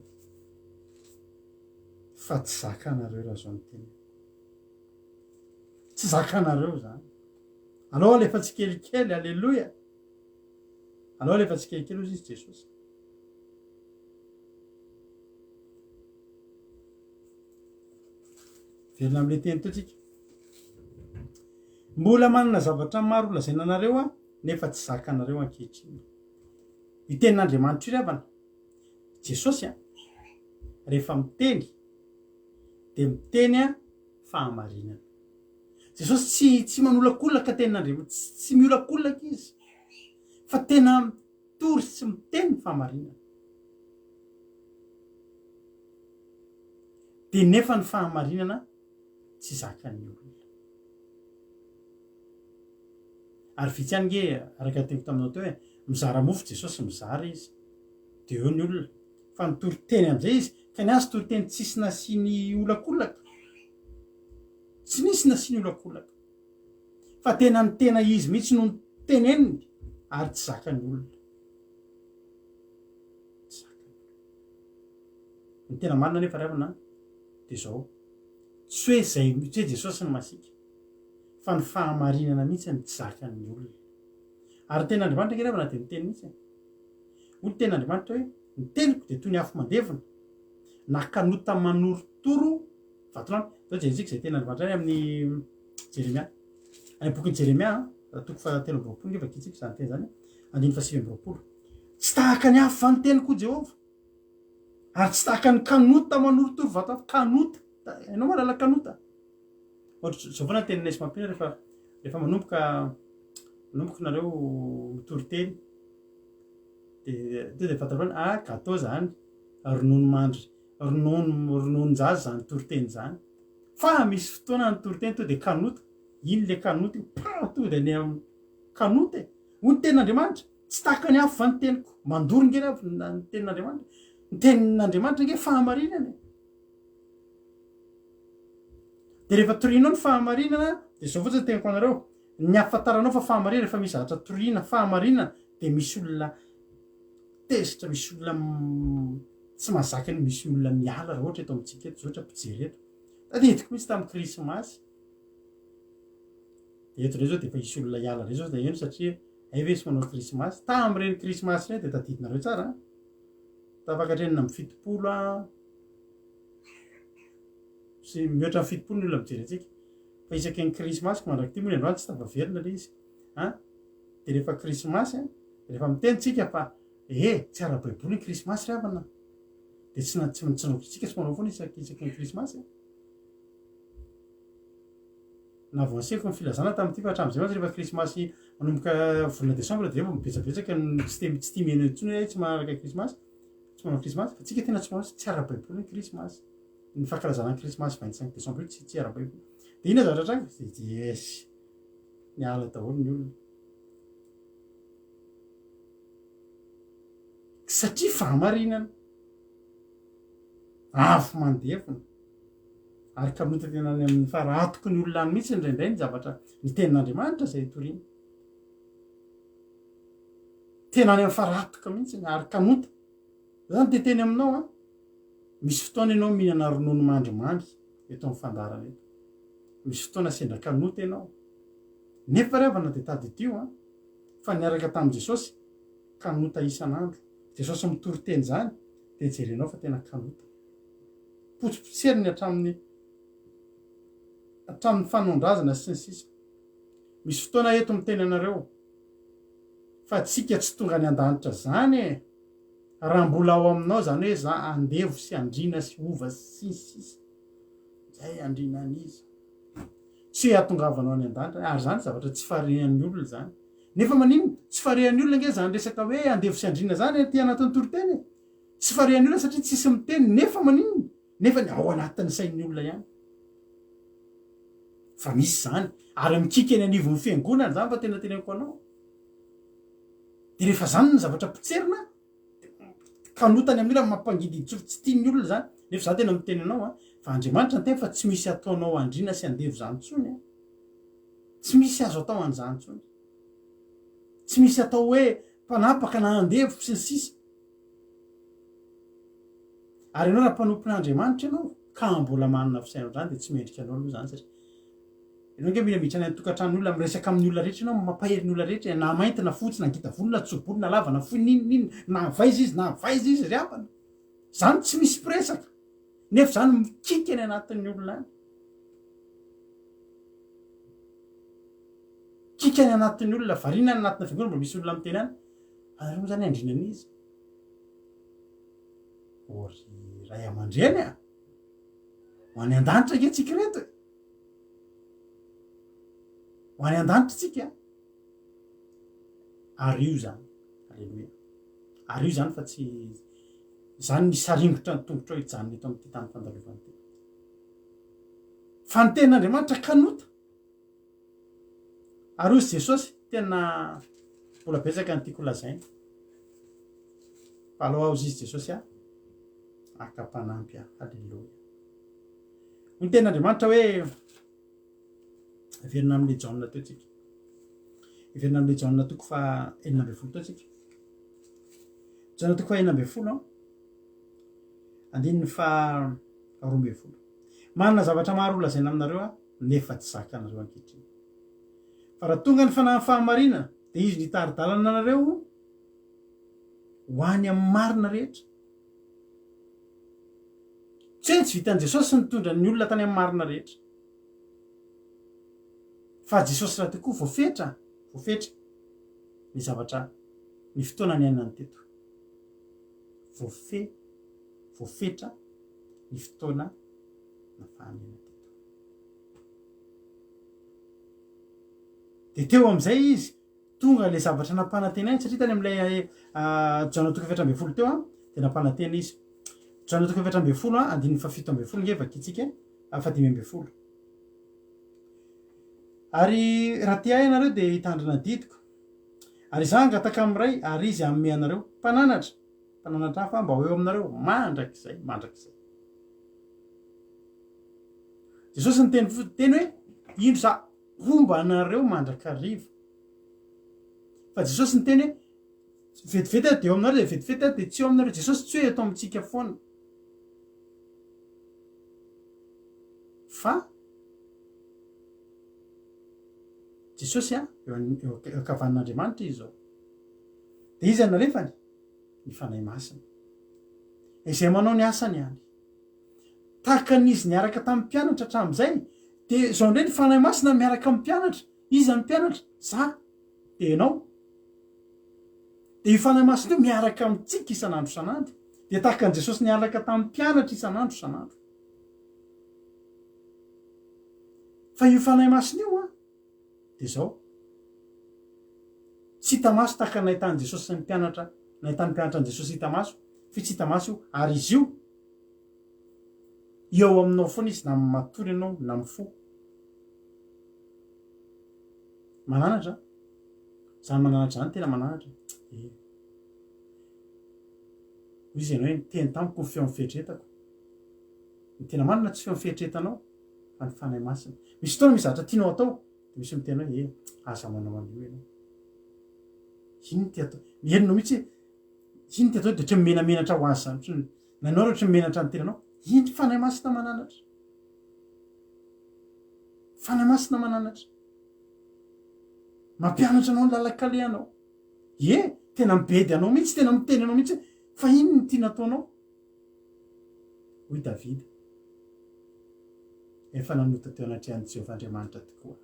fa tsy zakanareo raha zao ny teny tsy zakanareo zany alao lefa tsy kelikely alleloia alao lefa tsy kelikely ozy izy jesosy velona am'le teny totsika mbola manana zavatra maro lazaina anareo a nefa tsy zakanareo ankehitriny itenin'andriamanitra io ry avana jesosy a rehefa miteny de miteny a fahamarinana jesosy tsy manolakolaka tenin'andriamanitra tsy miolakolaka izy fa tena mitory sy miteny fahamarinana de nefa ny fahamarinana tsy zakany olona ary vitsy any nge araka teko taminao teo hoe mizara mofo jesosy mizara izy de eo ny olona fa nitory teny am'izay izy ka ny azy tory teny tsisy nasiany olakolaka tsy nisy nasiany olakolaka fa tena ny tena izy mihitsy no teneniny ary tsy zakany olona ny tena marina nefa ravana de zao tsy hoe zay tsy hoe Jesosy ny masika fa ny fahamarinana mihitsy ny tsy zakany olona ary ten'Andriamanitra nge ravana de miteny mihitsy hoy ten'Andriamanitra hoe ny teniko de toy ny afo mandevona na kanota manorotoro vatolany zao jerentsika zay ten'Andriamanitra amin'ny Jeremia any bokin'ny Jeremia toko fahatelo amby roapolo nge vakitsika zany teny zany andiny fasivy amby roapolo tsy tahaka ny afo ny teniko Jehova ary tsy tahaka ny kanota manorotoro vatao kanota hainao malala kanota ohatra zao foana teny Nesy mampina rehefa manomboka nareo mitory teny de fatatrany gâteau zany ronono mandry rononon-jaza zany toriteny zany fa misy fotoana ny toriteny to de kanota iny le kanota to de ny amin'ny kanota hoy ny tenin'Andriamanitra tsy tahaka ny afo ny teniko mandory nge ny tenin'Andriamanitra ny tenin'Andriamanitra nge fahamarinana de rehefa torinao ny fahamarinana de zao fotsiny teniko anareo ny afahafataranao fa fahamarinana rehefa misy zavatra torina fahamarinana de misy olona tezitra misy olona tsy mahazakany misy olona miala raha ohatra eto amintsika eto zoatra mpijery eto tadidiko misy tamin'ny krismasy de eto reo zao de efa isy olona hiala reo zao de eno satria vesy manao krismasy tam'ireny krismasy reny de tadidinareo tsara tafakatrenina amin'ny fitopolo sy mihoatra amin'ny fitopolo ny olona mijery atsika fa isaky ny krismasy mandraky ty moa ny androany tsy tavaverina le izy de rehefa krismasy rehefa mitenitsika fa tsy ara-baiboly ny krismasy ravana de tsy naotsika sy manao foana isaky ny krismasy na voanseko ny filazana tamin'ity fa hatram'izay mantsy rehefa krismasy manomboka volana desambra de mibetsabetsaka tsy tia miheno intsony hoe tsy manaraka krismasy tsy manao krismasy fa tsika tena tsy manao tsy ara-baiboly ny krismasy ny fankalazana ny krismasy 25 desambra io tsy ara-baiboly de ina zavatra tranga yes ny ala daholo ny olona satria fahamarinana afo mandevona ary kanota tena any amin'ny faratoko ny olona any mihitsy indraindray ny zavatra ny tenin'Andriamanitra zay toriana tena any amin'ny faratoka mihitsy ary kanota zany de teny aminao misy fotoana ianao mihinana ronono mandrimandry eto amin'ny fandarana eto misy fotoana sendra kanota ianao nefa ravana de taditio fa niaraka tamin'i Jesosy kanota isan'andro Jesosy mitory teny zany de jerenao fa tena kanota potsipotseriny hatramin'ny fanondrazana sy ny sisa misy fotoana eto miteny anareo fa tsika tsy tonga ny an-danitra zany raha mbola ao aminao zany hoe za andevo sy andrina sy ova sy ny sisa zay andrina an'izy tsy hoe atongavanao any an-danitra ary zany zavatra tsy faharian'ny olona zany nefa manino tsy faharian'ny olona nge zany resaka hoe andevo sy andrina zany ty anatin'ny toriteny tsy faharian'ny olona satria tsisy miteny nefa manino nefa ny ao anatin'ny sain'ny olona ihany fa misy zany ary mikika ny anivon'ny fiangonana zany fa tena teneniko anao de rehefa zany ny zavatra potserina kanotany amin'ny olona mampangidy tsofi tsy tian'ny olona zany nefa za tena miteny anao fa Andriamanitra ny tena fa tsy misy ataonao andrina sy andevo zany tsony tsy misy azo atao an'izany tsony tsy misy atao hoe mpanapaka na andevo sy ny sisa ary ianao raha mpanompon'Andriamanitra ianao ka mbola manana fisainao zany de tsy mendrika anao aloha zany satria ianao nge mila miditra any tokantrano olona miresaka amin'ny olona rehetra ianao mampahery ny olona rehetra na mainty na fotsy na ngita volona tsobolo na lava na fohy ninonino na vaiza izy ry avana zany tsy misy piresaka nefa zany mikika ny anatin'ny olona any kika ny anatin'ny olona varina ny anatina fiangonana mbola misy olona miteny any anareo zany andrina an'izy ory ray aman-dreny ho any an-danitra nge tsika reto ho any an-danitra tsika ary io zany alleloia ary io zany fa tsy zany nisaringotra ny tongotra hoe hijanona eto amin'ity tany fandalovana ty fa ny tenin'Andriamanitra kanota ary ozy Jesosy tena mbola betsaka ny tiako lazaina fa aloha aho izy Jesosy akapanampy alleloia ny tenin'Andriamanitra hoe averina amin'ny Jaona teo tsika iverina amle jaona toko fa 12 taotsika jaona toko fa 12 andininy fa 12 manana zavatra maro olazaina aminareo nefa tsy zaka anareo ankehitriny fa raha tonga ny fahamarinana de izy nitaridalana anareo ho any amin'ny marina rehetra tsy vitan'i Jesosy sy nitondra ny olona tany amin'ny marina rehetra fa Jesosy raha tokoa voafetra ny zavatra ny fotoana ny ainany teto voafetra ny fotoana na fahanena teto de teo am'izay izy tonga le zavatra nampanantenainy satria tany am'ilay jaona toko 7 teo de nampanantena izy jaona toko 7 andininy fa 7 ngevaka itsika fa 5 ary raha tia ianareo de hitandrina didiko ary za angataka am'ray ary izy amme anareo mpananatra hafa mba ho eo aminareo mandrakizay Jesosy nyteny hoe indro za homba anareo mandrakariva fa Jesosy nyteny hoe vetivety de eo aminareo de vetivety de tsy eo aminareo Jesosy tsy hoe eto amitsika foana fa Jesosy eo akavan'Andriamanitra izy zao de izy anarefany ny fanahy masina izay manao ny asany any tahaka n'izy niaraka tamin'ny mpianatra hatram'izay de zao ndray ny fanahy masina miaraka amin'ny mpianatra izy amin'ny mpianatra za de ianao de io fanahy masina io miaraka amintsika isan'andro de tahaka an' Jesosy niaraka tamin'ny mpianatra isan'andro fa io fanahy masina io de zao tsy hita maso tahaka nahitany Jesosy sy ny mpianatra nahitany mpianatra an' Jesosy hita maso fi tsy hita maso io ary izy io eo aminao foana izy na matory ianao na mifo mananatra zany mananatra zany tena mananatra izy ianao hoe teny tamiko ny feo mifehetretako ny tena manana tsy feo mifehetretanao fa ny fanahy masina misy fotoana misy zavatra tianao atao de misy miteny hoe aza manao an'io ianao ino ty atao mierinao mihitsy ino ty atao de ohatra mimenamenatra ho azy zany nanao ohatra mimenatra ny tenanao ino fanahy masina mananatra mampianatra anao ny lalakaleanao tena mibedy anao mihitsy tena miteny anao mihitsy fa ino ny tia nataonao hoy Davida efa nanota teo anatrehan'i Jehovah Andriamanitra tokoa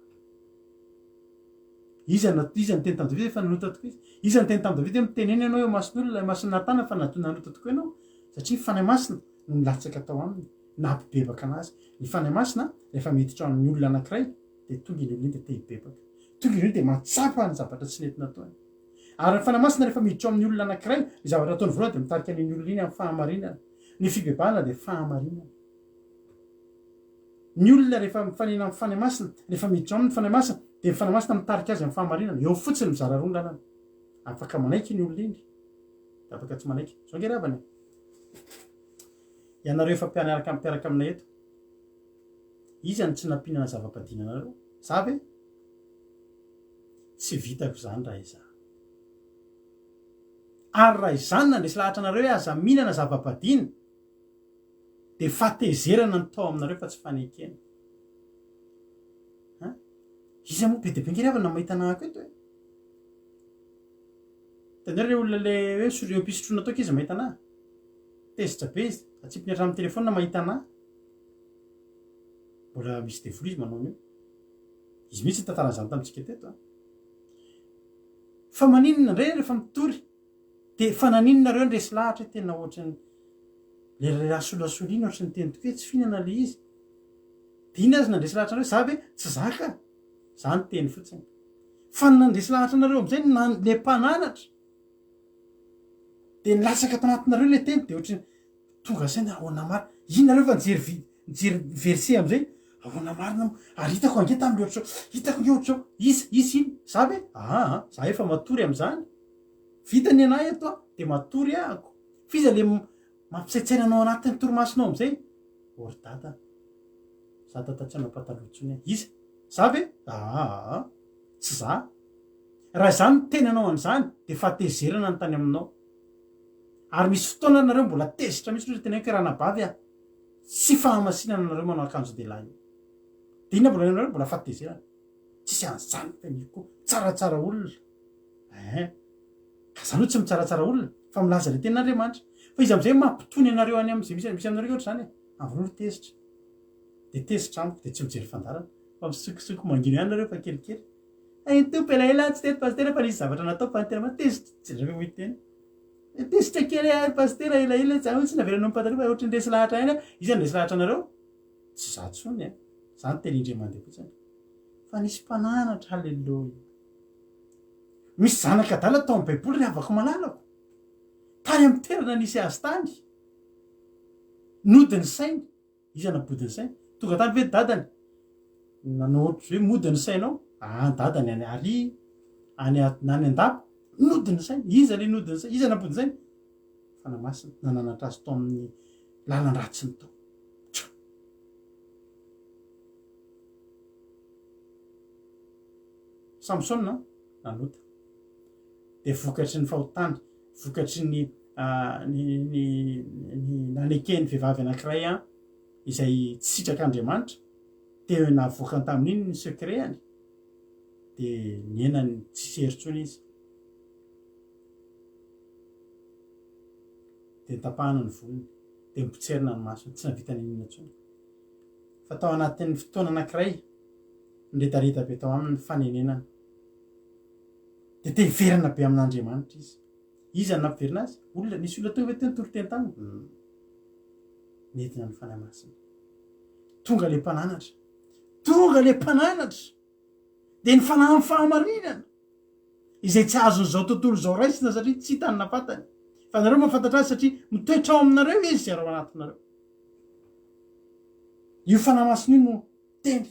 izy ny teny tamin'ny Davida efa nanota tokoa izy ny teny tamin'ny Davida miteneny ianao eo mason'olona masina natana fa nanota tokoa ianao satria fanahy masina no nilatsaka tao aminy nampibebaka anazy ny fanahy masina rehefa miditra amin'ny olona anankiray de tonga iny olona iny de te hibebaka tonga iny de matsapa ny zavatra tsy nety nataony ary ny fanahy masina rehefa miditra amin'ny olona anankiray ny zavatra ataony voalohany de mitarika an'iny olona iny amin'ny fahamarinana ny fibebahana de fahamarinana ny olona rehefa mifanena amin'ny fanahy masina rehefa miditra amin'ny fanahy masina de ny fanahy masina mitarika azy amin'ny fahamarinana eo fotsiny mizara roa ny lalana afaka manaiky ny olona iny de afaka tsy manaiky zao nge ravany ianareo efa mpiaraka aminay eto izy any tsy nampinana zava-padina anareo za ve tsy vitako zany raha iza ary raha izany nandresy lahatra anareo hoe aza mihinana zava-padina de fatezerana ny tao aminareo fa tsy fanekena izy moa be de be ngery avana mahita nahako eto hoe tanero le olona le hoe soreo mpisotrona toka izy mahita anahy tezitra be izy atsipiny hatramin'ny telefona mahita anahy mbola misy devoly izy manao an'io izy mihitsy tantaran'izany tamintsika teto fa maninona ndray rehefa mitory de fa naninonareo ndresy lahatra hoe tena ohatrany le rasolasoliana ohatry ny teny tokoe tsy fihinana le izy de iny azy nandresy lahatra anareo za ve tsy zaka zany teny fotsiny fa nandresy lahatra anareo am'izay le mpananatra de nilatsaka tao anatinareo le teny de ohatrany tonga saina ahoana mary inonareo fa nijery verse am'izay ahoana marina ary hitako ange tamile ohatrao hitako nge ohatrao isy iny za ve za efa matory am'izany vitany anahy eto de matory ahako fiza le mampisaitsaina anao anatin'ny torimasinao am'izay ordata za tatatsy anao patalotsony izy za ve tsy za raha zany tenanao an'izany de fahatezerana ny tany aminao ary misy fotoana nareo mbola tezitra misy loatra tena raha nabavy a sy fahamasinana nareo manao akanjo delahy de ina mbola nareo mbola fahatezerana tsisy an'izany feniko tsaratsara olona ka zany hoe tsy mitsaratsara olona fa milaza le ten'Andriamanitra fa izy am'izay mampitony anareo any am'zay misy aminareo ohatra zany avy tezitra de tezitra amiko de tsy mijery fandarana fa misokosoko mangino ihany nareo fa kelikely tompo elaela tsy teto pastera fa nisy zavatra natao fa tena tezitra tsy zareo hoe tena tezitra kely pastera elaela zany tsy navelana pataloha fa ohatra ndresy lahatra eny izy ndresy lahatra anareo tsy zatsony zany teny indrimandeha fotsiny fa nisy mpananatra halleloia misy zanaka dala tao amin'ny baiboly ry avako malalako tany amin'ny toerana nisy azy tany nodiny sainy izy anabodiny sainy tonga tany ve dadany nanao ohatra hoe modiny sainao dadany any ary any an-dapa nodiny sainy izy le nodiny sainy izy anabodiny sainy fanamasina nananatra azy tao amin'ny lalan-dratsiny tao Samsona nanota de vokatry ny fahotany vokatry ny nanekeny vehivavy anankiray izay tsy sitrak'Andriamanitra de navoakany tamin'iny ny secretany de nienany tsy seritsony izy de tapahana ny volony de mipotserina ny masony tsy navitany inona intsony fa tao anatin'ny fotoana anankiray nyretareta be tao amin'ny fanenenana de tehiverina be amin'Andriamanitra izy nampiverina azy olona nisy olona tonga hoe teny toroteny tany nentina ny fanamasina tonga le mpananatra de ny fanahy fahamarinana izay tsy azon'izao tontolo zao raisina satria tsy hitany napatany fa nareo mahafantatra azy satria mitoetra ao aminareo izy sy arao anatinareo io fanamasina io no teny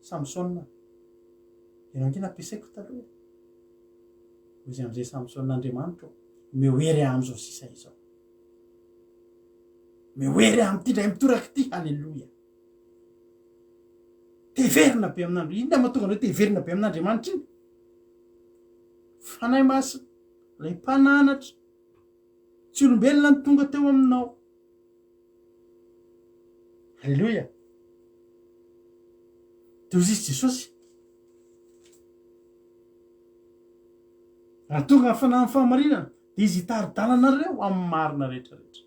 Samsona ianao angina ampiasaiko taloha izy am'izay Samson'Andriamanitra mehoery am'izao sisa izao mehoery am'ty ndray mitoraka ty halleloia teverina be amin'andro inona mahatonga anao teverina be amin'Andriamanitra iny fanahy masina lay mpananatra tsy olombelona ny tonga teo aminao halleloia de ozy izy Jesosy raha tonga fanahy fahamarinana de izy hitari-dalanareo amin'ny marina rehetrarehetra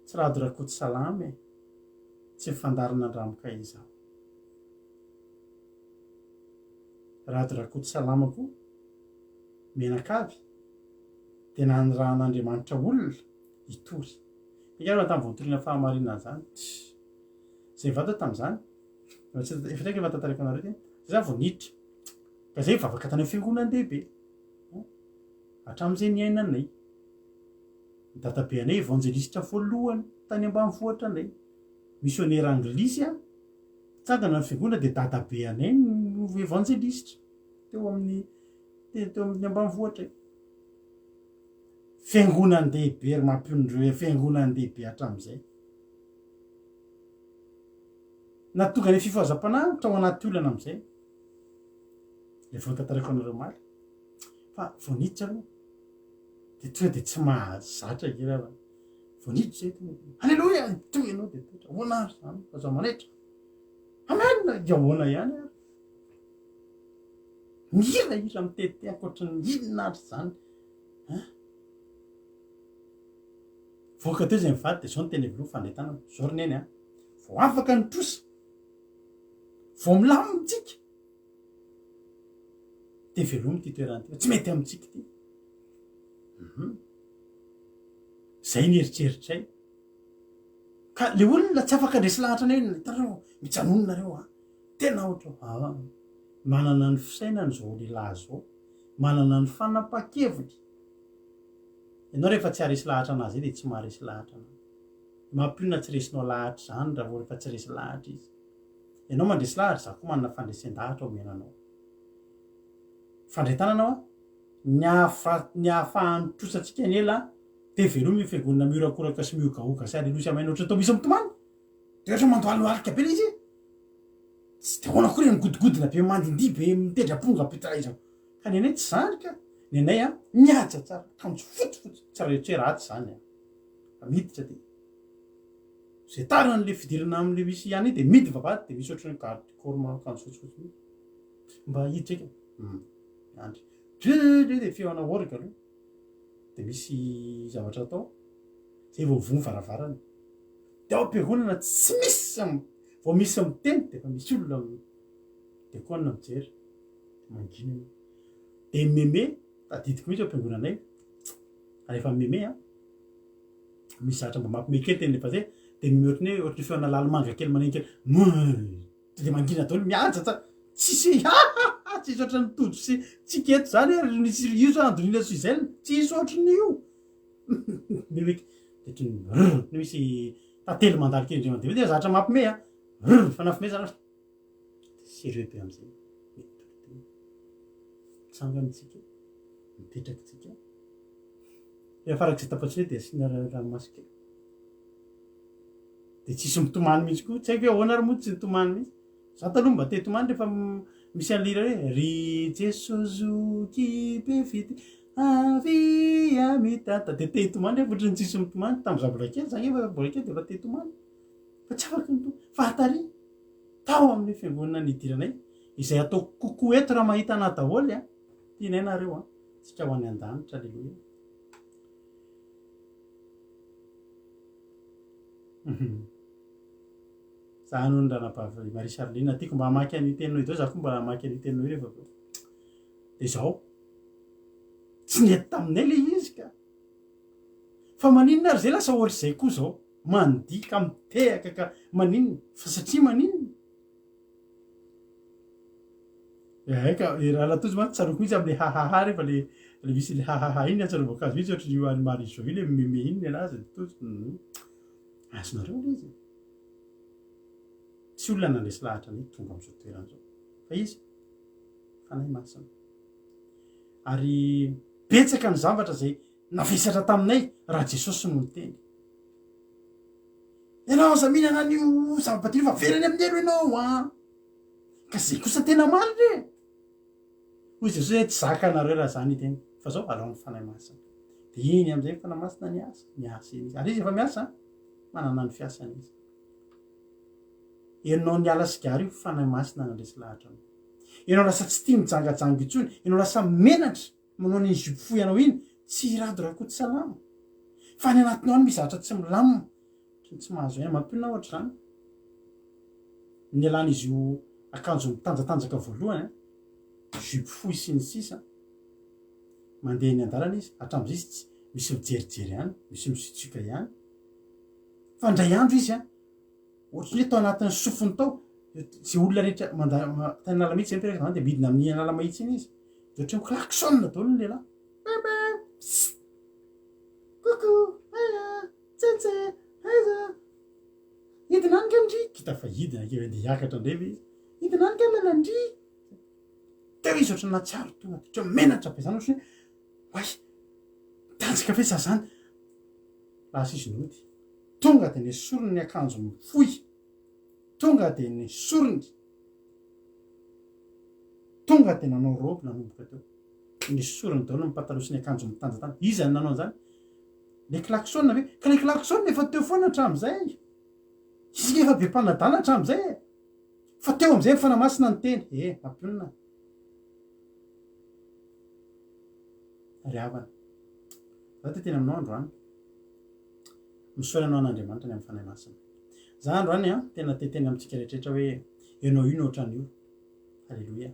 tsy raha ado rakoto salamy tsy mifandarina andramoka izao raha ado rakoto salama koa menakavy de nanirahan'Andriamanitra olona hitory ikaro tamin'ny voatoriana fahamarinana zany zay vata tamin'izany efa traika efa tantariko anareo ty zay vao niditra ka zay vavaka tany amin'ny fiangonandehibe hatramin'izay niainanay databe anay evanjelisitra voalohany tany ambanivohitra anay missionnaire anglisy tsangana ny fiangonana de databe anay no evanjelisitra teo amin'ny ambanivohitra fiangonandehibe ry mampionindreo fiangonandehibe hatramin'izay na tonga ny fifahazam-panahy trao anaty olana am'izay le voatantarako anareo maly fa voniditra aloha de tonga de tsy mahazatra irava voniditra zay halleloia to ianao de toetra hoana ary zany aza manetra amen iahoana ihany ary mihirahira mitete ankoatra ny inona ary zany voaka teo zay mivady de zao ny teny evoloha fandretanana zao roneny vao afaka ny trosa vao milamitsika de velomy ty toerany ty tsy mety amitsika ty zay nieritreritray ka le olona tsy afaka ndresy lahatra anay hitareo mijanononareo tena ohatra manana ny fisainany zao lehilahy zao manana ny fanapa-keviny ianao rehefa tsy haresy lahatra anazy de tsy maharesy lahatra anao mampionina tsy resinao lahatra zany raha vao rehefa tsy resy lahatra izy ianao mandresy lahatra za koa manana fandresen-dahatra omenanao fandretananao ny ahafahany trosatsika ny ela de velomy fiangonana miorakoraka sy miogaoga sy alleloia amaina ohatra atao misy mitomany de ohatra mandoaloalika be le izy tsy de hoana koa re migodingodina be mandindia be mitendra ponga petra izao ka ny anay tsy zany ka ny anay a mihaja tsara kanjo fotsifotsy tsara hoe ratsy zany a miditra de zay taran'le fidirana am'le misy ihany de midy vavady de misy ohatrany kormakanjo fotsifotsy mba hiditra eka andry dre de feona orga aloha de misy zavatra atao zay vao vony varavarana de ao am-piangonana tsy misy vao misy miteny de fa misy olona de koana mijery mangina de meme tadidiko mihitsy ao am-piangonanay rehefa meme a misy zavatra mba mampimekely teny lefa zay de meme ohatry feona lalimanga kely maneny kely de mangina daholo mihaja tsara tsisy tsisy ohatrany todo sy tsiketo zany nisy io zany andronina suzel tsisy ohatran'io memeky de misy tately mandalo kely ndre mandeha de zavatra mampime a fa nafime zany sérieux be am'zay sanganitsika mipetrakytsika farak'izay tapatsy de asina ranomasika de tsisy mitomany mihitsy koa tsy haiko hoe ahoana ary moa tsy nitomany mihitsy za taloha mba te tomany rehefa misy an'lira hoe ry jesozoky be vity avia mitata de te hitomany rehefa ohatrany tsisy mitomany tam'za mbola kely zany efa mbola kely de efa te hitomany fa tsy afaka nyto fahatary tao amin'ny fiangonana nidiranay izay atao kokoa eto raha mahita ana daholy a tianay nareo a tsika ho any an-danitra alleloia za no ny ranabavy Marie Charline tiako mba hamaky any teninao idao za koa mba hamaky any teninao rehefa de zao tsy nety taminay le izy ka fa maninona ary zay lasa ohatry zay koa zao mandika mitehaka ka maninona fa satria maninona eka raha latozy mantsy tsaroko mihitsy am'le hahaha rehefa le misy le hahaha iny atsarovako azy mihitsy ohatry io any Marie-Jo io le meme iny anazy tozy azonareo le izy tsy olona nandresy lahatra ny tonga am'zao toeran'zao fa izy fanahy masina ary betsaka ny zavatra zay navesatra taminay raha Jesosy no niteny ianao za mihinana an'io zava-baty fa verany amin'ny elo ianao a ka zay kosa tena maly re hoy Jesosy hoe tsy zaka anareo raha zany iteny fa zao alao ny fanahy masina de iny am'zay ny fanahy masina miasa iny izy ary izy efa miasa manana ny fiasany izy enao ny ala sigary io fanahy masina nandresy lahatra no enao lasa tsy tia mijangajango itsony enao lasa menatra manao ny zipo foy anao iny tsy rado raha koa tsy salama fa ny anatinao any misy zavatra tsy milamina tsy mahazo aina mampinona ohatra zany ny alana izy io akanjo mitanjatanjaka voalohany zipo foy sy ny sisa mandeha ny andalana izy hatram'izay izy tsy misy mijerijery ihany misy misitsika ihany fa ndray andro izy a ohatrany hoe tao anatin'ny sofiny tao zay olona rehetra tany ala mihitsy zany de midina amin'ny anala mahitsy iny izy de ohatry klaksonna daholo ny lehilahy koko aya tsetse aiza hidina any kandry kita fa hidina ke de hiakatra ndray ve izy hidina any ka lalandry teo izy ohatrany natsiaro tonga de menatra be zany ohatry hoe ay tanjaka ve za zany lasa izy nody tonga de nesorony ny akanjo mifoy tonga de nesorony tonga de nanao roby nanomboka teo nesorony daholo ny pataloha sy ny akanjo mitanjatany izany nanao an'izany le klaksonna ve ka le klaksonna efa teo foana hatram'izay izy efa be mpanadala hatram'izay fa teo am'izay ny fanahy masina ny teny mampionina ry havana za te teny aminao androany misoranao an'Andriamanitra ny amin'ny fanahy masina za androany a tena teteny amintsika rehetrarehetra hoe ianao io no ohatran'io halleloia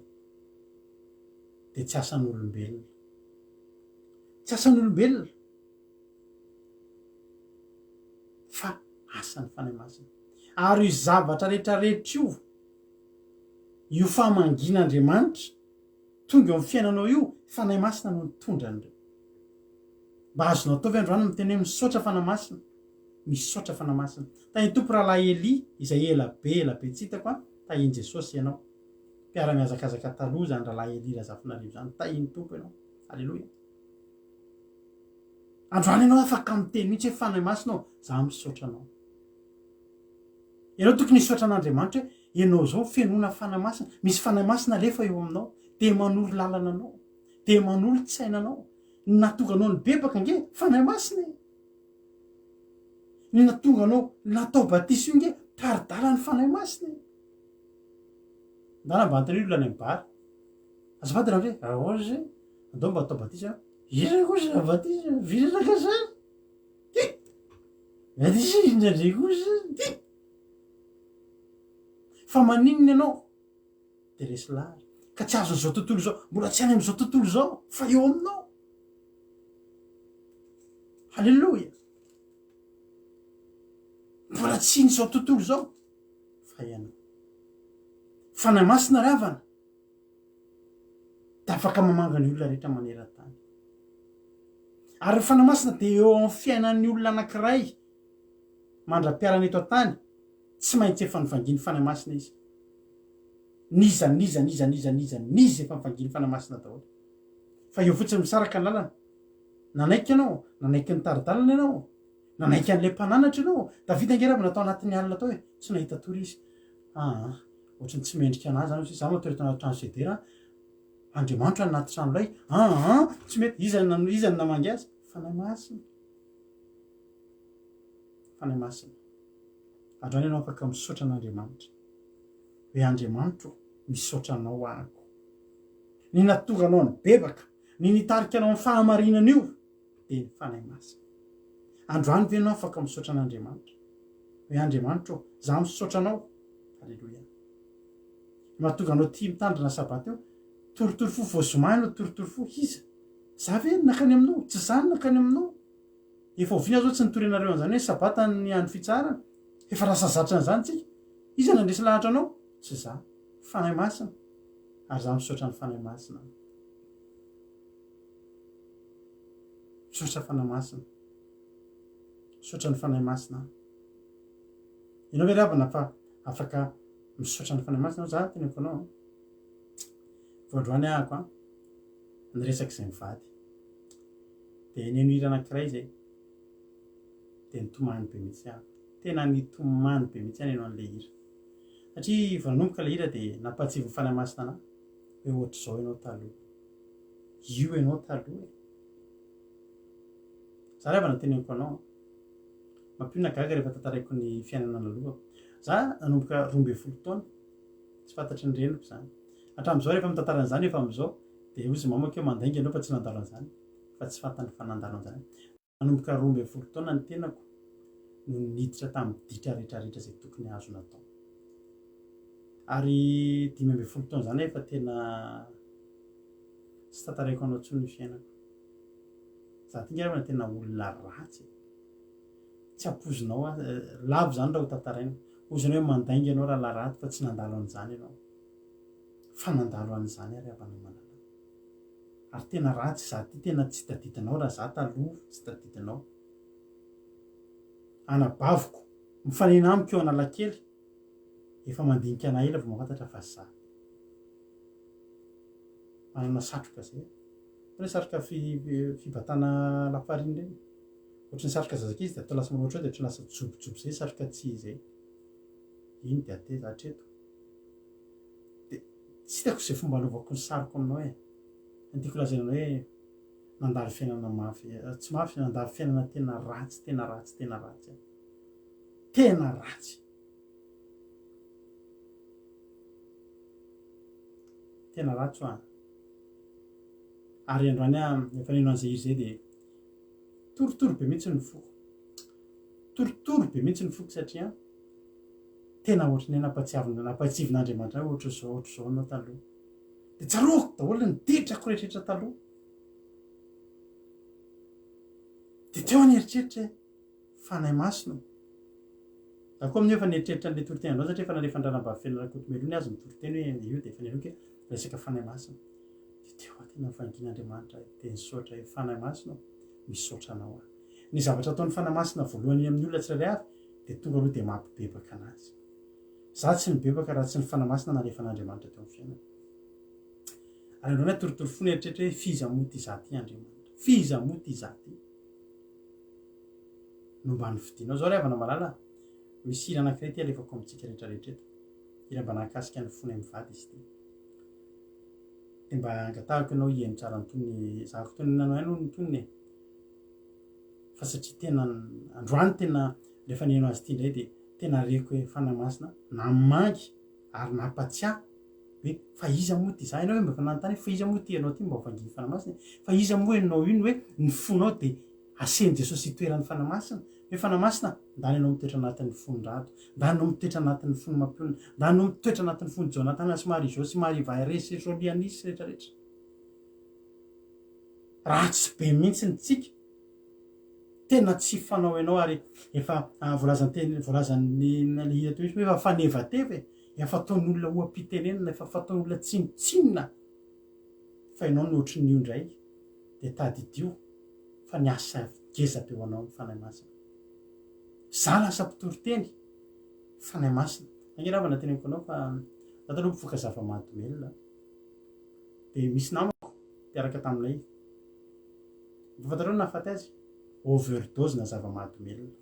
de tsy asan'olombelona tsy asan'olombelona fa asan'ny fanahy masina ary io zavatra rehetrarehetra io famangin'Andriamanitra tonga eo amin'ny fiainanao io fanahy masina no mitondra an'ireo mba azonao ataovy androany miteny hoe misaotra fanahy masina misaotra fanahy masina tahiny tompo rahalahy Eli izay elabe tsy hitako a tahiny Jesosy ianao mpiara-miazakazaka taloha zany rahalahy Eli Razafinarivo zany tahiny tompo ianao alleloia androany ianao afaka miteny mihitsy hoe fanahy masina ao za misaotra anao ianao tokony hisaotra an'Andriamanitra hoe ianao zao fenona fanahy masina misy fanahy masina alefa eo aminao de manoro lalana anao dia manolo-tsainanao ny natonganao ny bebaka nge fanahy masina ny natonganao natao batisa io nge taridala ny fanahy masina ndana mba antany olona any amin'ny bary azafady raha hoe ahozy zay andao mba atao batisa iza koa za batisa viraraka zany batisa indrandray kosa fa maninona ianao de resy lahary ka tsy azon'izao tontolo zao mbola tsy any am'izao tontolo zao fa eo aminao halleloia mbola tsy iny zao tontolo zao fa ianao fanahy masina ravana da afaka mamanga ny olona rehetra maneran-tany ary fanahy masina de eo amin'ny fiainan'ny olona anankiray mandra-piarana eto an-tany tsy maintsy efa nivanginy fanahy masina izy niza efa nivanginy fanahy masina daholo fa eo fotsiny misaraka ny lalana nanaiky ianao nanaiky ny taridalana ianao nanaiky an'le mpananatra ianao da vita ngeraba natao anatin'ny alina tao hoe tsy nahita tory izy ohatrany tsy mendrika anazy zany za matory tao anaty trano sedera Andriamanitra anaty trano lay tsy mety izany namangy azy fanahy masina androany ianao afaka misaotra an'Andriamanitra hoe Andriamanitra misaotra anao ahako ny natonga anao ny bebaka ny nitarika anao amin'ny fahamarinana io de ny fanahy masina androany ve anao afaka misaotra an'Andriamanitra hoe Andriamanitra za misaotra anao halleloia mahatonga anao tia mitandrina sabaty eo toritory fo voazomay no toritory fo iza za ve nakany aminao tsy zany nakany aminao efa oviana zao tsy nitory anareo an'izany hoe sabata ny andro fitsarana efa rasa zatra n'izany tsika iza nandresy lahatra anao tsy za fanahy masina ary za misaotra ny fanahy masina misaotra fanahy masina misaotra ny fanahy masina ianao ve ravana fa afaka misaotra ny fanahy masina za teneko anao voandroany ahako nyresaky izay mivady de nenohira anankiray zay de nitomany be mihitsy aho tena nitomany be mihitsy any ianao an'le hira satria vao nanomboka le hira de nampatsivo ny fanahy masina anahy hoe ohatra zao ianao taloha io ianao taloha za ravana teneniko anao mampionina gaga rehefa tantaraiko ny fiainana nalohako za nanomboka 12 taona tsy fantatry ny reniko zany hatramin'izao rehefa mitantara an'izany efa am'izao de ozy mamako eo mandainga ianao fa tsy nandalo an'izany fa tsy fantany fa nandalo an'izany nanomboka 12 taona ny tenako no niditra tamin'ny ditra rehetrarehetra zay tokony azo natao ary 15 taona zany efa tena tsy tantaraiko anao tsony ny fiainako za tingarana tena olona ratsy tsy ampozinao lavo zany raha ho tantaraina ozanao hoe mandainga ianao raha laharaty fa tsy nandalo an'izany ianao fa nandalo an'izany ary avana manana ary tena ratsy za ty tena tsy tadidinao raha za taloha tsy tadidinao anabaviko mifanena amiko eo analakely efa mandinika anay ela vao mahafantatra fa za manana satroka zay hoe satroka fibatana lafariny reny ohatrany satroka zazaka izy de atao lasa manao ohatry hoe de ohatry lasa jobojobo zay satroka tsy zay iny de ateza hatreto de tsy hitako zay fomba anaovako ny sariko aminao antiako lazainanao hoe nandalo fiainana mafy tsy mafy nandalo fiainana tena ratsy tena ratsy ho ary androany efa neno an'izay izy zay de toritory be mihitsy ny foko satria tena ohatrany nampatsivin'Andriamanitra ohatra zao anao taloha de tsaroako daholo ny detrako rehetrarehetra taloha de teo anyeritreritra fanahy masina za koa amin'io efa nieritreritra an'le toriteny andreo satria efa nalefa andralam-bavy kotomelony azy mitoriteny hoe io de efa nenoky resaka fanahy masina de teo tena mivangin'Andriamanitra de nisaotra hoe fanahy masina misaotra anao ny zavatra ataon'ny fanahy masina voalohany amin'ny olona tsirairay avy de tonga aloha de mampibebaka anazy za tsy mibebaka raha tsy ny fanahy masina nalefan'Andriamanitra teo amin'ny fiainana ary androany toritory fony eritreritra hoe fizamoty izaty Andriamanitra fizamoty izaty no mba nividinao zao ravana malala misy hira anankiray ty alefako amintsika rehetrarehetra eto hira mba nahakasika ny fony mivady izy ty dia mba angatahako ianao hihaino tsara nytony zahako tony nanao iano ny tonony e fa satria tena androany tena rehefa nihaino azy ity indray dia tena reko hoe fanahy masina namangy ary nampatsiahy hoe fa iza moa ty za ianao hoe mba fananontany fa iza moa ty ianao ty mba hofanginy fanahy masina fa iza moa ianao iny hoe ny fonao dia aseny Jesosy hitoeran'ny fanahy masina hoe fanahy masina ndany ianao mitoetra anatin'ny fonondrato ndany ianao mitoetra anatin'ny fony mampiolona ndany ianao mitoetra anatin'ny fony Jonatana sy Marie Jo sy Marie Vairés sy Jolianis rehetrarehetra ratsy be mihitsy ny tsika tena tsy fanao ianao ary efa voalazan'ny nalihina toy hoe efa faneva teve efa fataon'olona oam-pitenenina efa fataon'olona tsinotsinona fa ianao ny ohatry n'io indray dia tadidio fa niasa gezapeo anao ny fanahy masina za lasa mpitoroteny fanahy masina agneravana teneniko anao fa za taloha mifoka zava-mahadomelona dia misy namako mpiaraka taminay fatareo nahafaty azy overdose na zava-mahadomelona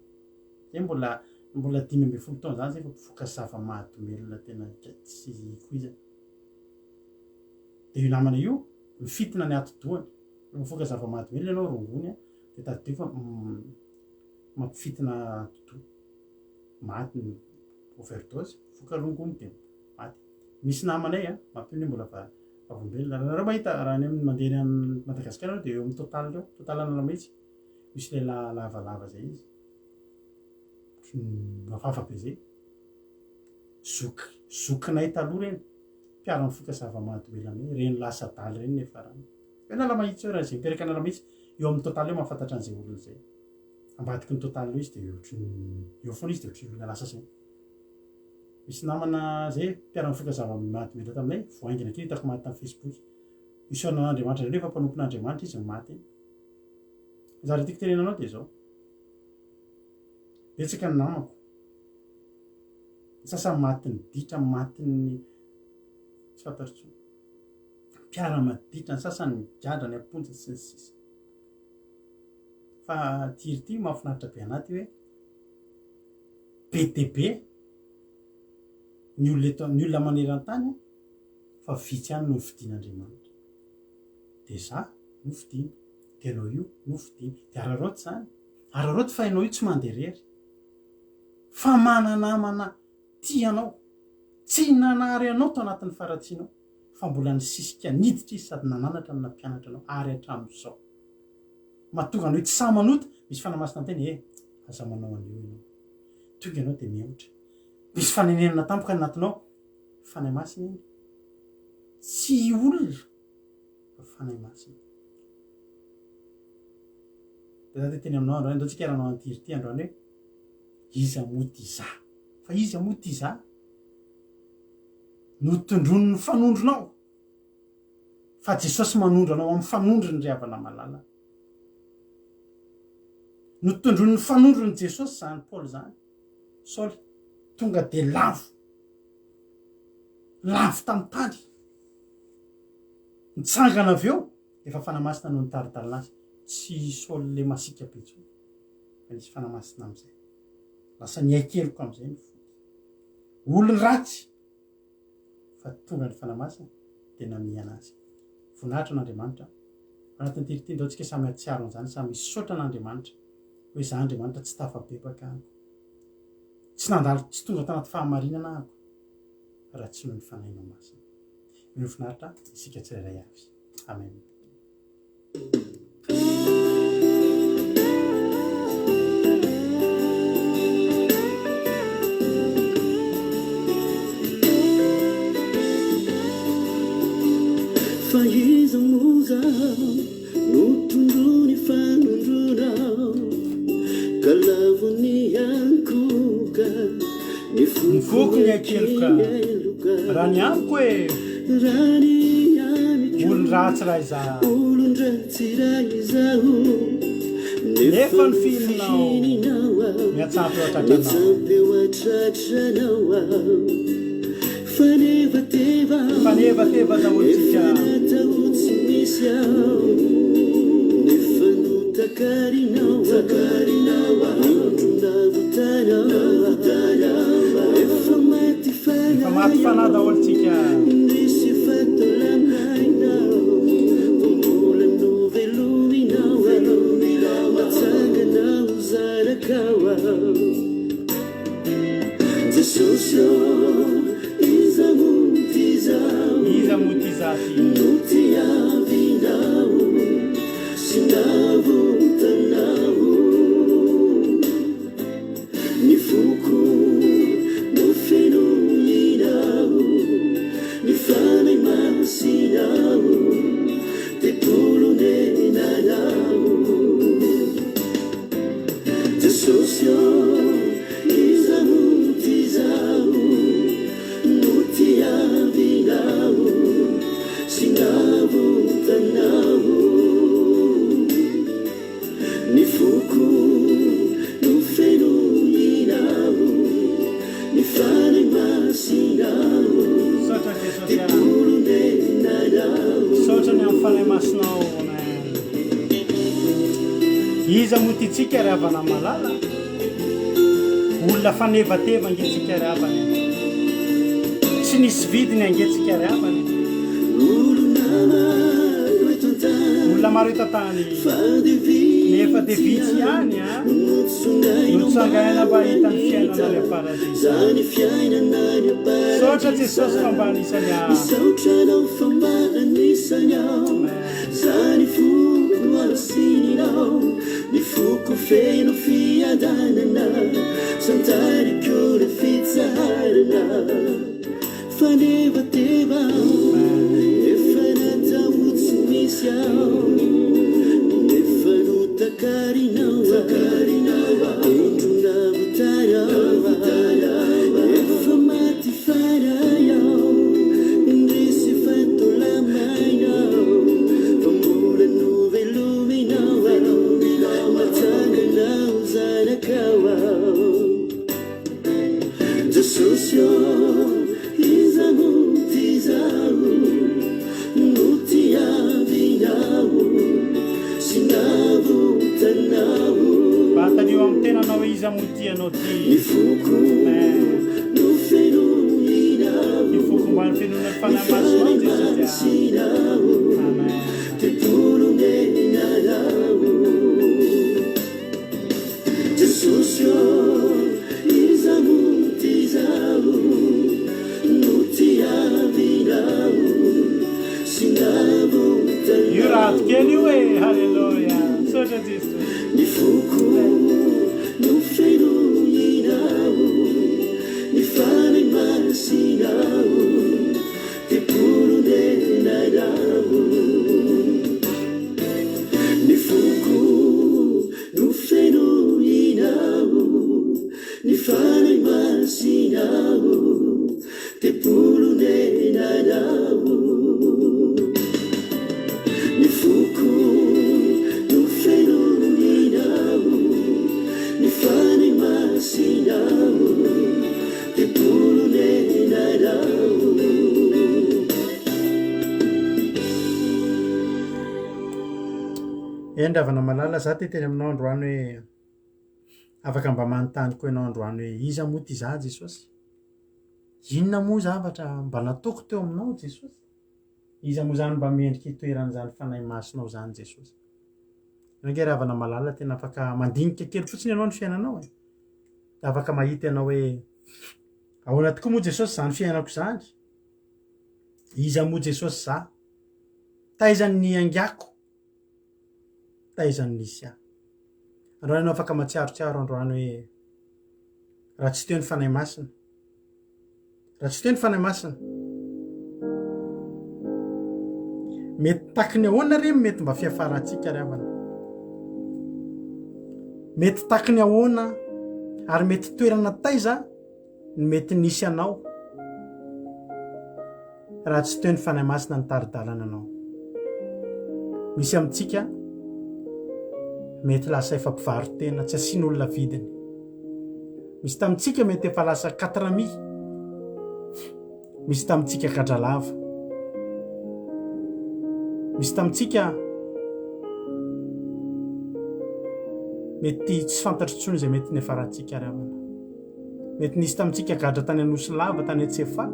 zay mbola 5 taona zany zay fa mpifoka zava-mahadomelona tena tsy ko iza dia io namana io mifitina ny atodohany mifoka zava-mahadomelona ianao rongony a dia tadidio fa mampifitina atodo maty ny overdose mifoka rongony dia maty misy namanay a mampiny mbola avombelona raha mahita raha ny mandeha any Madagasikara dia eo amin'ny total anala mihitsy misy le lavalava zay izy mafafa be zay zokinay taloha reny mpiara mifoka zava-mahadomelona reny lasa daly reny nefa rany hoe nala mahitsy hoe raha zay miteraka anala mihitsy eo amin'ny total eo mahafantatra an'izay olona zay ambadiky ny total eo izy dia eo foana izy dia ohatry olona lasa zay misy namana zay mpiara mifoka zava-mahadomelona taminay voaingina kely hitako maty tamin'ny Facebook isoanan'Andriamanitra rehefa mpanompon'Andriamanitra izy maty zary tiako tenenanao dia zao betsaka ny namako ny sasany matiny ditra matiny tsy fantatro mpiara maditra ny sasany migadra ny amponja sy ny sisa fa tirity mahafinaritra be anaty hoe BTB ny olona maneran-tany fa vitsy ihany no vidian'Andriamanitra dia za no vidiana dia anao io no vidiana dia araroty zany araroty fa ianao io tsy manderery fa mananamana tianao tsy nanary anao to anatin'ny faratsianao fa mbola nisisika niditra izy sady nananatra na mpianatra anao ary hatramin'izao mahatonga anao tsy sa manota misy fanahy masina teny aza manao an'io ianao tonga ianao dia mihoatra misy fanenenana tampoka anatinao fanahy masina iny tsy olona fa fanahy masina dia za teny aminao androany ndao tsika ranao antirity androany hoe iza moty za fa iza moty za notondrony ny fanondronao fa Jesosy manondro anao amin'ny fanondrony ry havana malala notondrony ny fanondrony Jesosy zany Paoly zany Saoly tonga dia lavo tamin'ny tany nitsangana avy eo efa fanahy masina no nitaridalina azy tsy Saoly le masika be tsony fa nisy fanahy masina amin'izay lasa niaikeloko amin'izay ny fody olony ratsy fa tonga ny fanahy masina dia namiana azy voninahitra n'Andriamanitra anatin'ny tirity ndao tsika samy atsiaro an'izany samy misaotra n'Andriamanitra hoe za Andriamanitra tsy tafabebaka ako tsy nandalo tsy tonga tanaty fahamarinana ako raha tsy noho ny fanahinao masina mino finaritra isika tsirairay avy amen. Faiza muza nutunduni fanunduna kalavuni yankuka nifuku nyakeluka rani amiko e olon ratsy raha iza nefa ny fihinao miatsampy eo atratranao fanevateva zahotsika efa maty fanahy daholo tsika ny foko no fenoinao ny fany masinao Sotra ke ty polonenanao sotra ny amin'ny fanay masinao iza moa ty tsika ry havana malala olona fanevateva angetsika ry havany tsy nisy vidiny angetsika ry havany olona maro etatany nefa de vitsy ihany a notsangaina mba hitany fiainana any paradisa sotra jesosy fa mba anisany isaotranao fa mba anisany ao zany foko asininao ny foko feno fiadanana santariko re fitsaharana fanevateva efa nataotsy misy ao nefa notakarinao endrona votarawa efa maty farayao indrisy fatolamainao fambola noveluminao matanganao zanakao jasosio izamutizao nutiavinao sinavutanao batanio amin'ny tenanao iza motianao ty ny foko no fenoinao ny foko mba ny fenona fanamasinao jesosy sinao amen ty polonenanao jesosio izamutizao nutiavinao sinavutanao io raha tokely io e halleluja sotra jesosy ny foko no fenoinao ny fanay masinao ty polonenanao ny foko no fenoinao ny fanay masinao ty polonenanao ny foko no fenoinao ny fanay masinao ty polonenanao endravana malala za ty teny aminao androany hoe afaka mba manontany koa ianao androany hoe iza moa ty za jesosy inona moa zavatra mba nataoko teo aminao jesosy iza moa zany mba mendriky itoeran'izany fanay masinao zany jesosy nge ravana malala tena afaka mandinika kely fotsiny ianao ny fiainanao e da afaka mahita ianao hoe ahoana tokoa moa jesosy zany fiainako zany iza moa jesosy za taizany ny angiako taizany nisy aho androany ianao afaka matsiarotsiaro androany hoe raha tsy teo ny fanay masina raha tsy teo ny fanay masina mety takiny ahoana reny mety mba fiafaratsika ry havana mety takiny ahoana ary mety toerana taiza ny mety nisy anao raha tsy teo ny fanay masina ny taridalana anao misy amintsika mety lasa efa mpivarotena tsy asian'olona vidiny misy tamintsika mety efa lasa 4,000 misy tamintsika kadralava misy tamintsika mety tsy fantatry tsony zay mety nefarantsika ry havana mety nisy tamintsika gadra tany anosy lava tany atsefa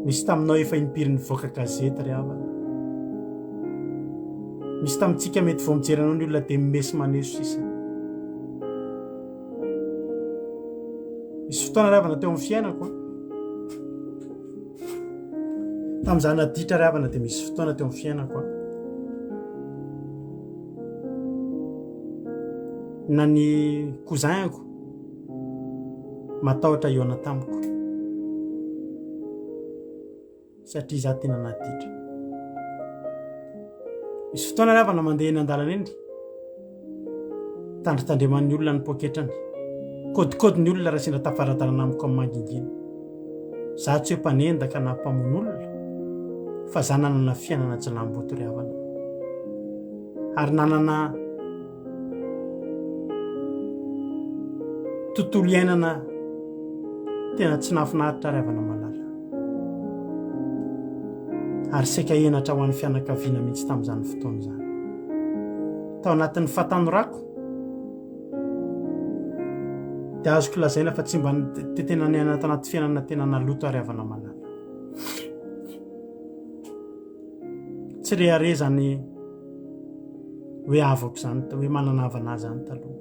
misy taminao efa impirin'ny voaka gazety ry havana misy tamintsika mety vao mijeranao ny olona de mimesy maneso sisa misy fotoana ry havana teo amin'ny fiainako tamin'iza naditra ry havana de misy fotoana teo amin'ny fiainako na ny cousinko matahotra iona tamiko satria za tena naditra misy fotoana ry havana mandeha eny an-dalana eny tandritandreman'ny olona ny poketrany kodikodiny olona raha sendra tafaradalana amiko amin'ny mangingina za tsy hoe mpanendaka na mpamon'olona fa za nanana fiainana jalambota ry havana ary nanana tontolo iainana tena tsy nahafinaritra ravana malala ary saika enatra ho an'ny fianakaviana mihitsy tamin'izany fotoana izany tao anatin'ny fahatanorako dia azoko lazaina fa tsy mba tena niaina tanaty fiainana tena naloto ariavana malala tsy rehare zany hoe avako zany hoe manana havana zany taloha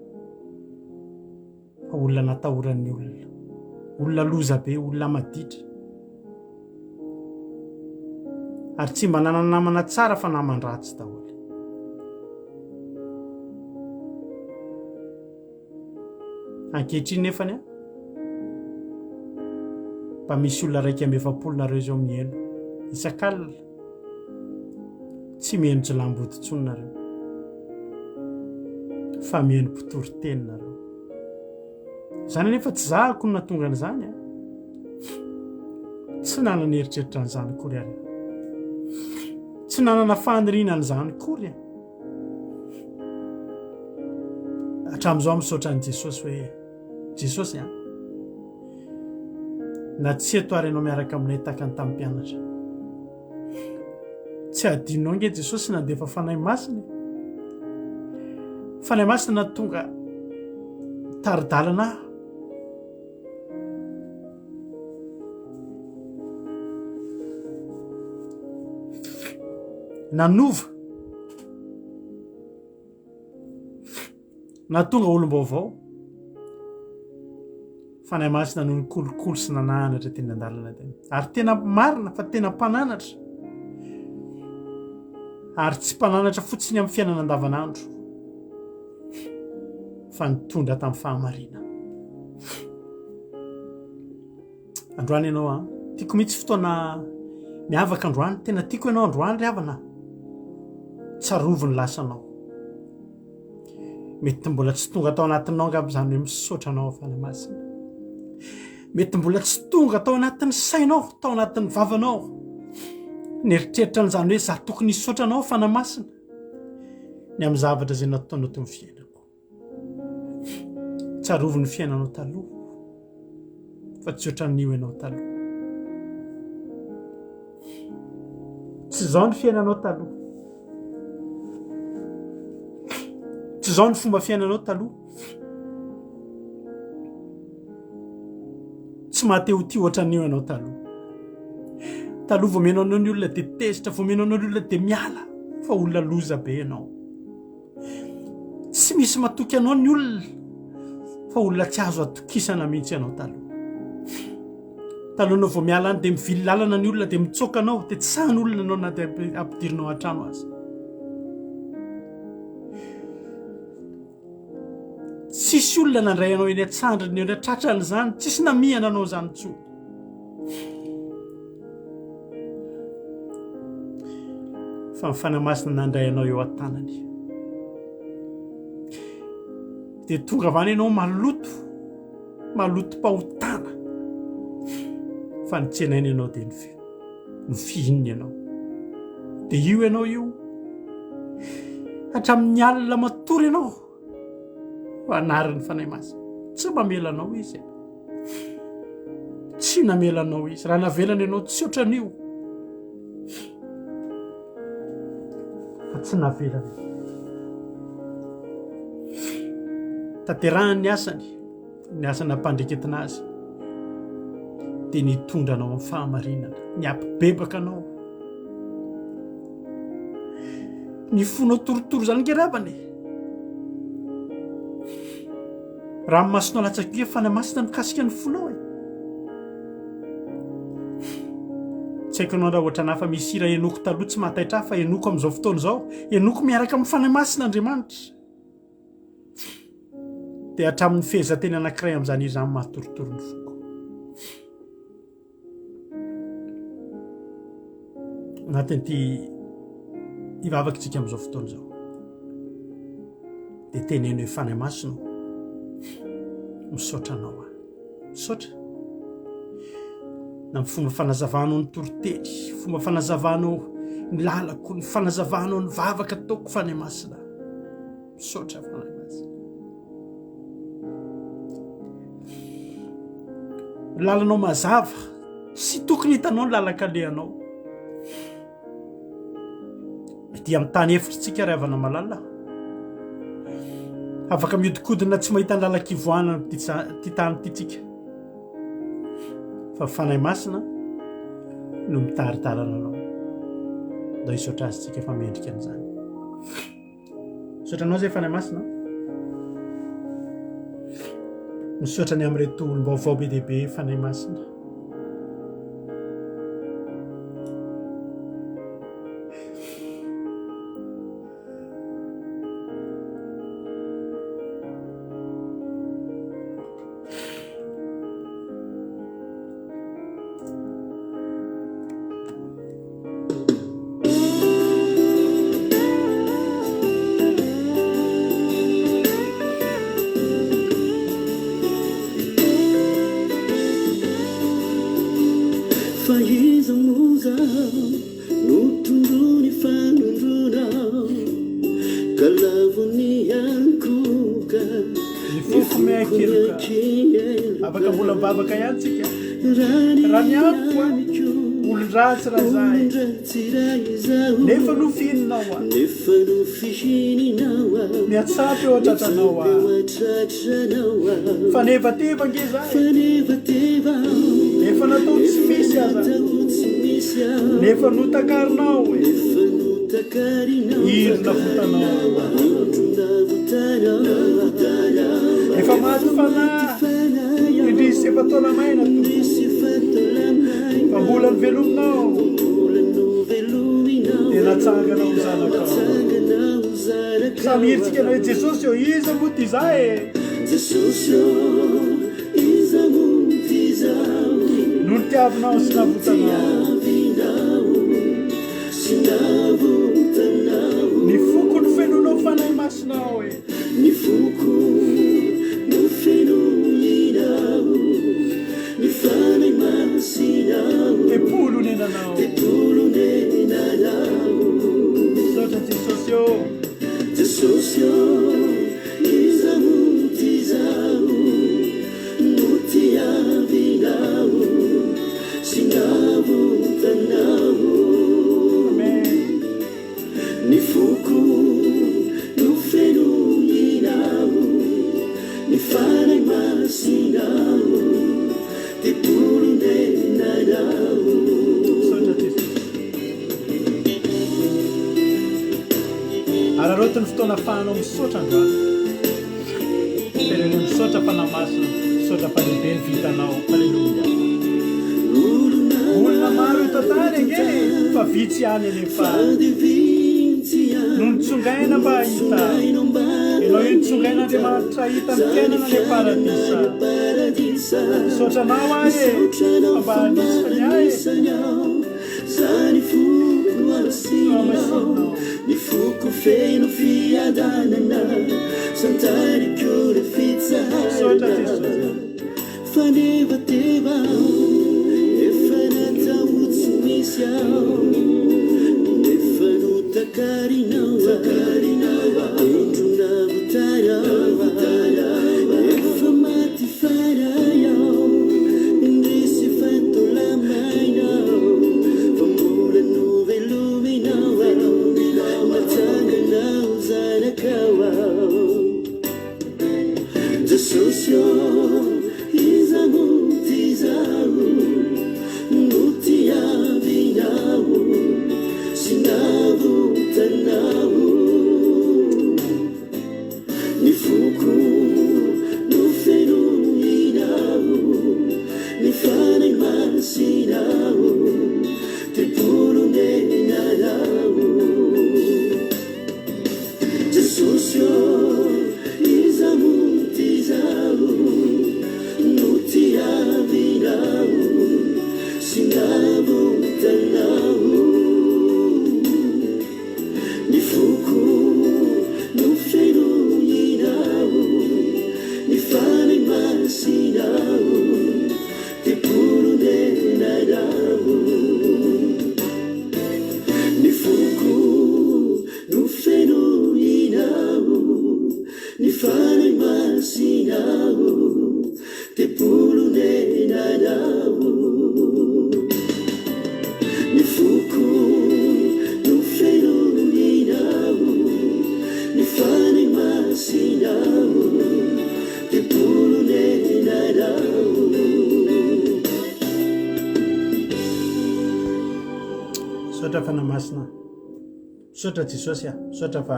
fa olona natahoran'ny olona loza be olona maditra ary tsy mba nanana namana tsara fa naman-dratsy daholo ankehitriny nefany a mba misy olona raiky amby 70 nareo izao mihaino isan-kalina tsy mihaino jilamboty-tsony nareo fa mihaino mpitoroteny nareo zany nefa tsy zahako no natonga an'izany a tsy nanana eritreritra an'izany kory ary tsy nanana faniriana an'izany kory hatramin'izao misaotra an'i Jesosy hoe Jesosy a na tsy eto ary ianao miaraka aminay tahaka ny tamin'ny mpianatra tsy adinao nge Jesosy nandefa fanahy masina fanahy masina na tonga taridalana nanova na tonga olom-baovao fanahy masina noho ny kolokolo sy nananatra teny an-dalana teny ary tena marina fa tena mpananatra ary tsy mpananatra fotsiny amin'ny fiainana andavanandro fa nitondra tamin'ny fahamarina androany ianao a tiako mihitsy fotoana miavaka androany tena tiako ianao androany ry havana tsarovy ny lasanao mety mbola tsy tonga tao anatinao angamba zany hoe misaotra anao fanahy masina mety mbola tsy tonga tao anatin'ny sainao tao anatin'ny vavanao neritreritra n'izany hoe za tokony hisaotra anao fanahy masina ny amin'ny zavatra zay nataonao teo amin'ny fiainako tsarovy ny fiainanao taloha fa tsy ohatran'io ianao taloha tsy zao ny fiainanao taloha tsy zao ny fomba fiainanao taloha tsy mateo ty ohatran'io ianao taloha voamenao anao ny olona dia tezitra voamenao anao ny olona dia miala fa olona loza be ianao tsy misy matoky anao ny olona fa olona tsy azo atokisana mihitsy ianao taloha anao vao miala any dia mivily lalana ny olona dia mitsoka anao dia tsy sahany olona anao na dia ampidirinao an-trano azy tsisy olona nandray anao eny an-tsandriny eny an-tratran'izany tsisy namihana anao zany tsony fa ny fanahy masina nandray anao eo an-tanany dia tonga avany ianao maloto mpahotana fa nitsenainy ianao dia no fihininy ianao dia io ianao io hatramin'ny alina matory ianao anarin'ny fanahy masina tsy mamelanao izy tsy namelanao izy raha navelana ianao tsy ohatran'io fa tsy navelana tanterahany ny asana mpandreketina azy dia nitondra anao amin'ny fahamarinana ny ampibebaka anao ny fonao torotoro zany ngeravany raha masinao latsaka fanahy masina mikasika ny fonao tsy haiko anao raha ohatrana fa misy ira enoko taloha tsy mahataitra fa enoko amin'izao fotoana izao enoko miaraka amin'ny fanahy masina Andriamanitra dia hatramin'ny fehezanteny anankiray amin'izany izy zany mahatorotoro ny foko anatin'ity hivavaka-tsika amin'izao fotoana izao dia teneno hoe fanahy masina misaotra anao misaotra na fomba fanazavanao ny torotely fomba fanazavanao ny lalako ny fanazavanao ny vavaka ataoko fanahy masina misaotra fanahy masina. Lalanao mazava sy tokony hitanao ny lalakalehanao. Ity amin'ny tany efitrytsika ry havana malala, afaka miodikodina tsy mahita ny lalakivoanana ty tany ty tsika, fa fanahy masina no mitaritarana anao. Da hisaotra azy tsika fa mendrika an'izany. Misaotra anao zay fanahy masina, misaotra ny amin'reto olom-baovao be dehibe fanahy masina. Afaka mbola babaka ihany tsika raha miampo olo-dratsy raha zahay nefa nofihinao miatsapy eo atratranao fa nefa tevange zahay nefa natao tsy misy aza nefa notakarinao irona votanao efa maty fanahy indrisy efa taona maina fa mbola ny velominao tena tsanganao zanakao samy hiritsika anao hoe Jesosy eo iza moa ty zahay no nitiavinao sy navotanao ny foko ny fenonao fanahy masinao ny foko no fenoninao ny fanahy masinao tepolo nenanao sotra Jesosy iza moty zao no tiavinao sy navotanao ny foko no fenoninao ny fanahy masinao tepolo nenanao ararotiny fotoana afahanao misaotra androany tenene misaotra fanahy masina misaotra falehibe ny vitanao. Halleluja. Olona maro itatany ange fa vitsy any anefa no nitsongaina mba hita ianao io nitsongain'Andriamanitra hita ny fiainana ny paradisa. Misaotra anao ahy mba hanisany ahy zany foko asinao ny foko feno fiadanana santariko re fitsahana fanevateva efa natao tsy misy ao nefa notakarinao endrona votara efa maty faray ao indrisy fatolamainao fa mbola novelominao matsanganao zanakao Jesosy iza moty zao no tiavinao sy navotanao fanamasina misaotra Jesosy misaotra fa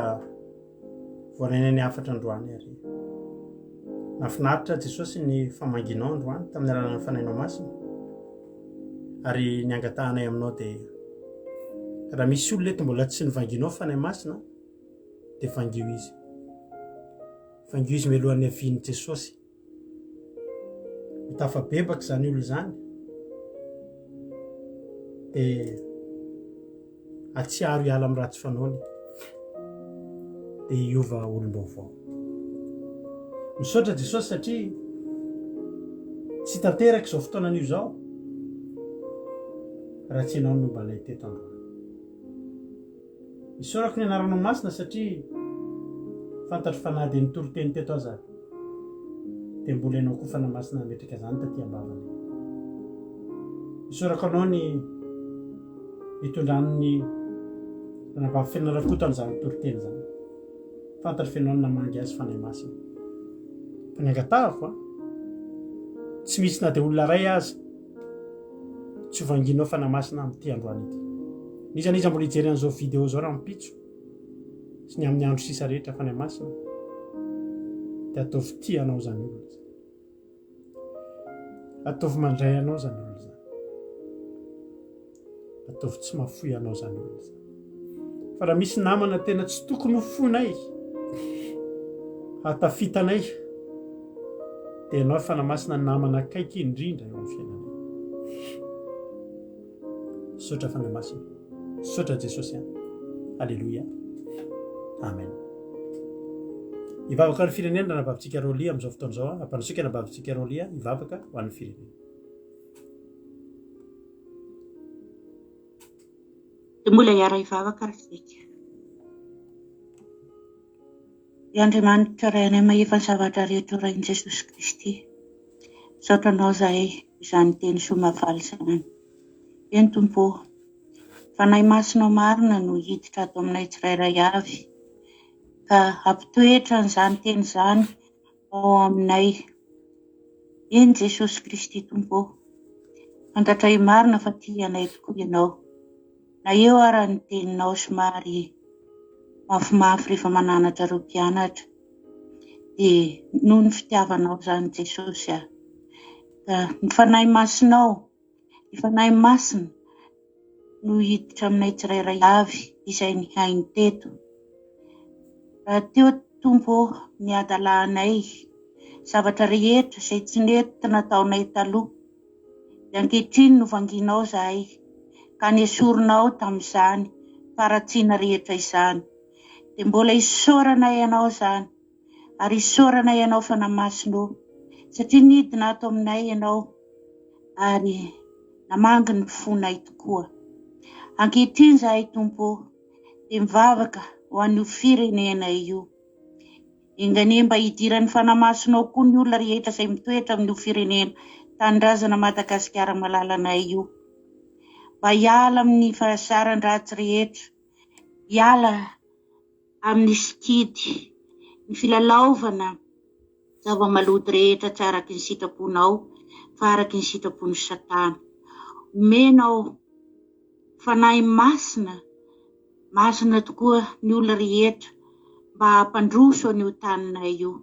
voanainany afatra androany ary nafinaritra Jesosy ny famanginao androany tamin'ny alalan'ny fanainao masina ary ny angatahanay aminao dia raha misy olona eto mbola tsy nivanginao fanahy masina dia vangio izy mialohan'ny havian'i Jesosy mitafabebaka zany olo zany dia atsiaro hiala amin'ny ratsy fanaony dia hiova olom-baovao. Misaotra Jesosy satria tsy tanteraka izao fotoanan'io zao raha tsy ianao no mbalay teto androany. Misaorako ny anaranao masina satria fantatro fa na dia nitoroteny teto aza dia mbola ianao koa fanahy masina metrika zany taty ambavany. Misaorako anao ny hitondrany nanambavy fianarakotana zany nitoroteny zany. Fantatro fianao ny namangy azy fanahy masina. Fa ny angatahako tsy misy na dia olona ray azy tsy vanginao fanahy masina amin'ity androany ity. Niza mbola hijery an'izao vidéo zao raha mipitso sy ny amin'ny andro sisa rehetra fanahy masina dia ataovy tia anao zany olona zany, ataovy mandray anao zany olona zany, ataovy tsy mafoy anao zany olona zany. Fa raha misy namana tena tsy tokony ho fonay hatafitanay dia ianao fanahy masina namana akaiky indrindra eo amin'ny fiainanay. Misaotra fanahy masina, misaotra Jesosy any. Alleluia, amen. Hivavaka ny firenena nanabavitsika rolia amin'izao fotoana izao ampanasiaka nanabavitsika rolia hivavaka ho an'ny firenena. Dia mbola hiara hivavaka ary sika. Dia Andriamanitra ray anay mahefany zavatra rehetra rain'i Jesosy Kristy. Misaotra anao zahay izany teny somavaly izany. Eny Tompo, fanahy masinao marina no hiditra ato aminay tsirairay avy ka ampitoetra n'izany teny izany ao aminay. Eny Jesosy Kristy Tompo, fantatray marina fa tia anay tokoa ianao. Na eo ara ny teninao somary mafimafy rehefa mananatra ireo mpianatra dia noho ny fitiavanao zany Jesosy ka ny fanahy masinao, ny fanahy masina no hiditra aminay tsirairay avy izay ny hainy teto. Raha teo Tompo ny adalanay zavatra rehetra izay tsy nentina nataonay taloha dia ankehitriny no vanginao zahay ka niesoronao tamin'izany faratsiana rehetra izany. Dia mbola isaoranay ianao zany ary isaoranay ianao fanahy masinao satria nidina ato aminay ianao ary namangy ny fonay tokoa. Ankehitriny zahay Tompo dia mivavaka ho an'io firenena io. Engane mba hidiran'ny fanahy masinao koa ny olona rehetra izay mitoetra amin'io firenena tanindrazana Madagasikara malalanay io. Mba hiala amin'ny fahasaran-dratsy rehetra, hiala amin'ny sikidy, ny filalaovana zava-maloto rehetra tsy araky ny sitraponao fa araky ny sitrapon'ny Satana. Omenao fanahy masina tokoa ny olona rehetra mba hampandroso an'io taninay io.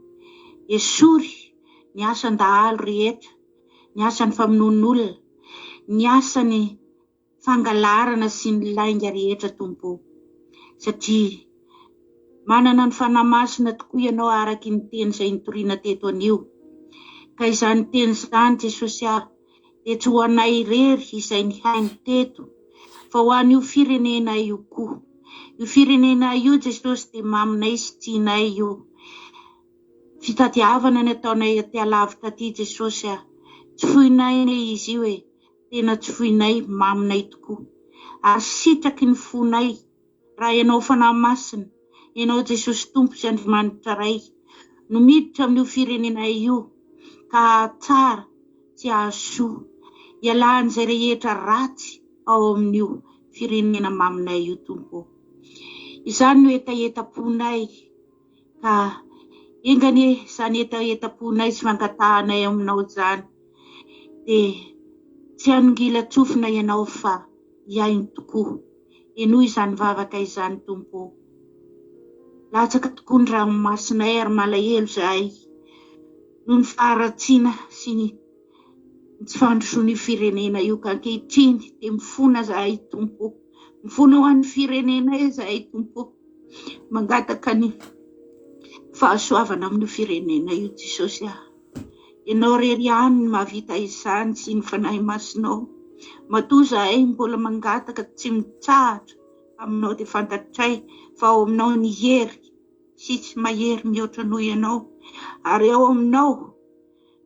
Esory ny asan-dahalo rehetra, ny asan'ny famonoan'olona, ny asan'ny fangalarana sy ny lainga rehetra Tompo. Satria manana ny fanahy masina tokoa ianao araky ny teny izay nitoriana teto anio. Ka izany teny izany Jesosy dia tsy ho anay irery izay ny hainy teto fa ho an'io firenena io koa. Io firenena io Jesosy dia maminay sy tianay io. Fitadiavana ny ataonay aty alavitra aty Jesosy tsy foinay izy io tena tsy foinay, maminay tokoa. Ary sitraky ny fonay raha ianao fanahy masina, ianao Jesosy Tompo sy Andriamanitra ray no miditra amin'io firenena io ka tsara tsy ahasoa ialan'izay rehetra ratsy ao amin'io firenena maminay io Tompo. Izany no etaponay ka engane izany etaponay sy fangatahanay aminao zany dia tsy anongila tsofina ianao fa iainy tokoa. enoy izany vavaka izany tompo. Latsaka tokoa ny ranomasinay ary malahelo zahay noho ny faharatsiana sy ny tsy fandrosoan'ny firenena io ka ankehitriny dia mifona zahay tompo. Mifona ho an'ny firenena zahay tompo. Mangataka ny fahasoavana amin'ny firenena io Jesosy. Ianao rery ihany ny mahavita izany sy ny fanahy masinao. Matoa zahay mbola mangataka tsy mitsahatra aminao dia fantatray fa ao aminao ny hery sy tsy mahery mihoatra noho ianao. Ary ao aminao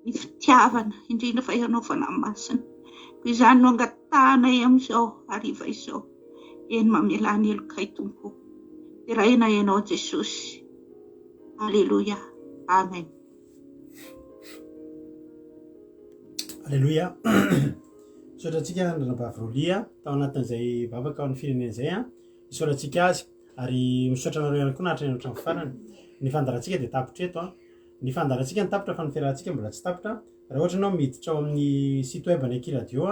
ny fitiavana indrindra fa ianao fanahy masina. Koa izany no angatahanay amin'izao hariva izao. Eny mamelany elokay tompo. Teraina ianao Jesosy. Alleluia. Amen. Alleluia. Isaotratsika Andranambavy tao anatin'izay vavaka ao amin'ny firenena izay isaotratsika azy ary misaotra anareo ihany koa nahatra ny hatramin'ny farany. Ny fandarantsika dia tapitra eto ny fandarantsika ny tapitra fa ny fiarahantsika mbola tsy tapitra. Raha ohatra ianao miditra ao amin'ny site web ny Eky Radio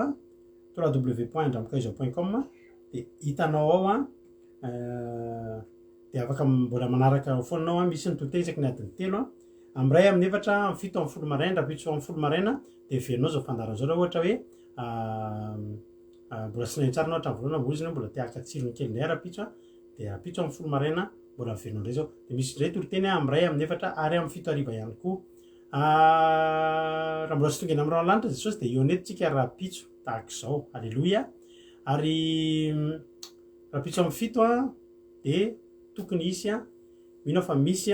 www.andramokaizo.com dia hitanao ao dia afaka mbola manaraka foanao misy ny tote isaky ny adiny 3 amin'ny ray amin'ny 4 amin'ny 7 amin'ny 10 maraina raha pitso amin'ny 10 maraina dia verinao zao fandaran'izao raha ohatra hoe mbola sy nahintsarana hatramin'ny voalohany mozina mbola te haka tsirony kely ndray rapitso dia rapitso amin'ny 10 maraina mbola verinao ndray zao dia misy ndray toriteny amin'ny ray amin'ny 4 ary amin'ny 7 hariva ihany koa. Raha mbola sy tonga eny amin'ny rano lanitra Jesosy dia eo nentsika rapitso tahaka izao. Alleluia. Ary rapitso amin'ny 7 dia tokony isy mino fa misy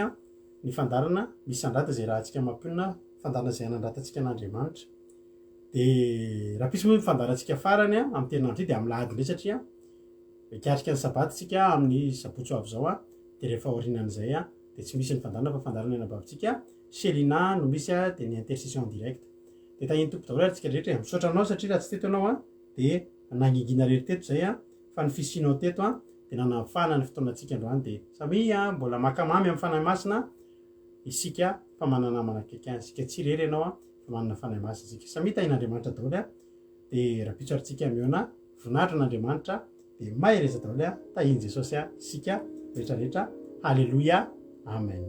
ny fandarana misy andrata izay raha antsika mampionina fandarana izay anandratantsika an'Andriamanitra. Dia rapitso moa ny fandarantsika farany amin'ny terinandro dia amin'ny lahady indray satria hikatrika ny sabatsika amin'ny sabotsy avy izao dia rehefa aorianan'izay dia tsy misy ny fandarana fa fandarana eny abavintsika Selina no misy dia ny intercession direct. Dia tahiny tompo daholo atsika rehetra misaotra anao satria raha tsy teto anao dia nangingina rery teto izay fa ny fisianao teto dia nanafana ny fotoanantsika androany dia samia mbola makamamy amin'ny fanahy masina isika fa manana manakaiky isika tsy rery ianao fa manana fanahy masina isika samia tahin'Andriamanitra daholo dia rapitso aritsika miona voninahitra n'Andriamanitra dia mahireza daholo tahiny Jesosy isika rehetrarehetra. Alleluia. Amen.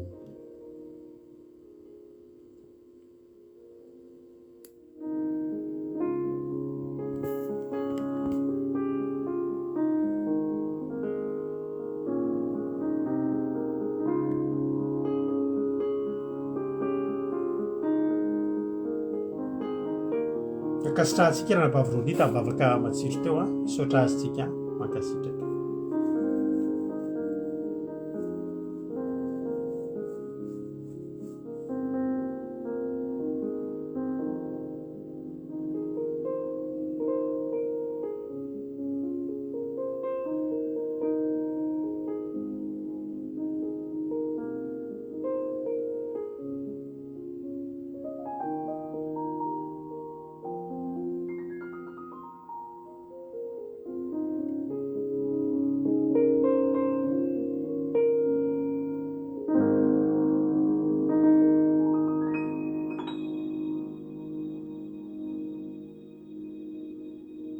Makasitrahantsika raha Bavy Roly tamin'ny vavaka matsiro teo isaotra azy tsika mankasitraka.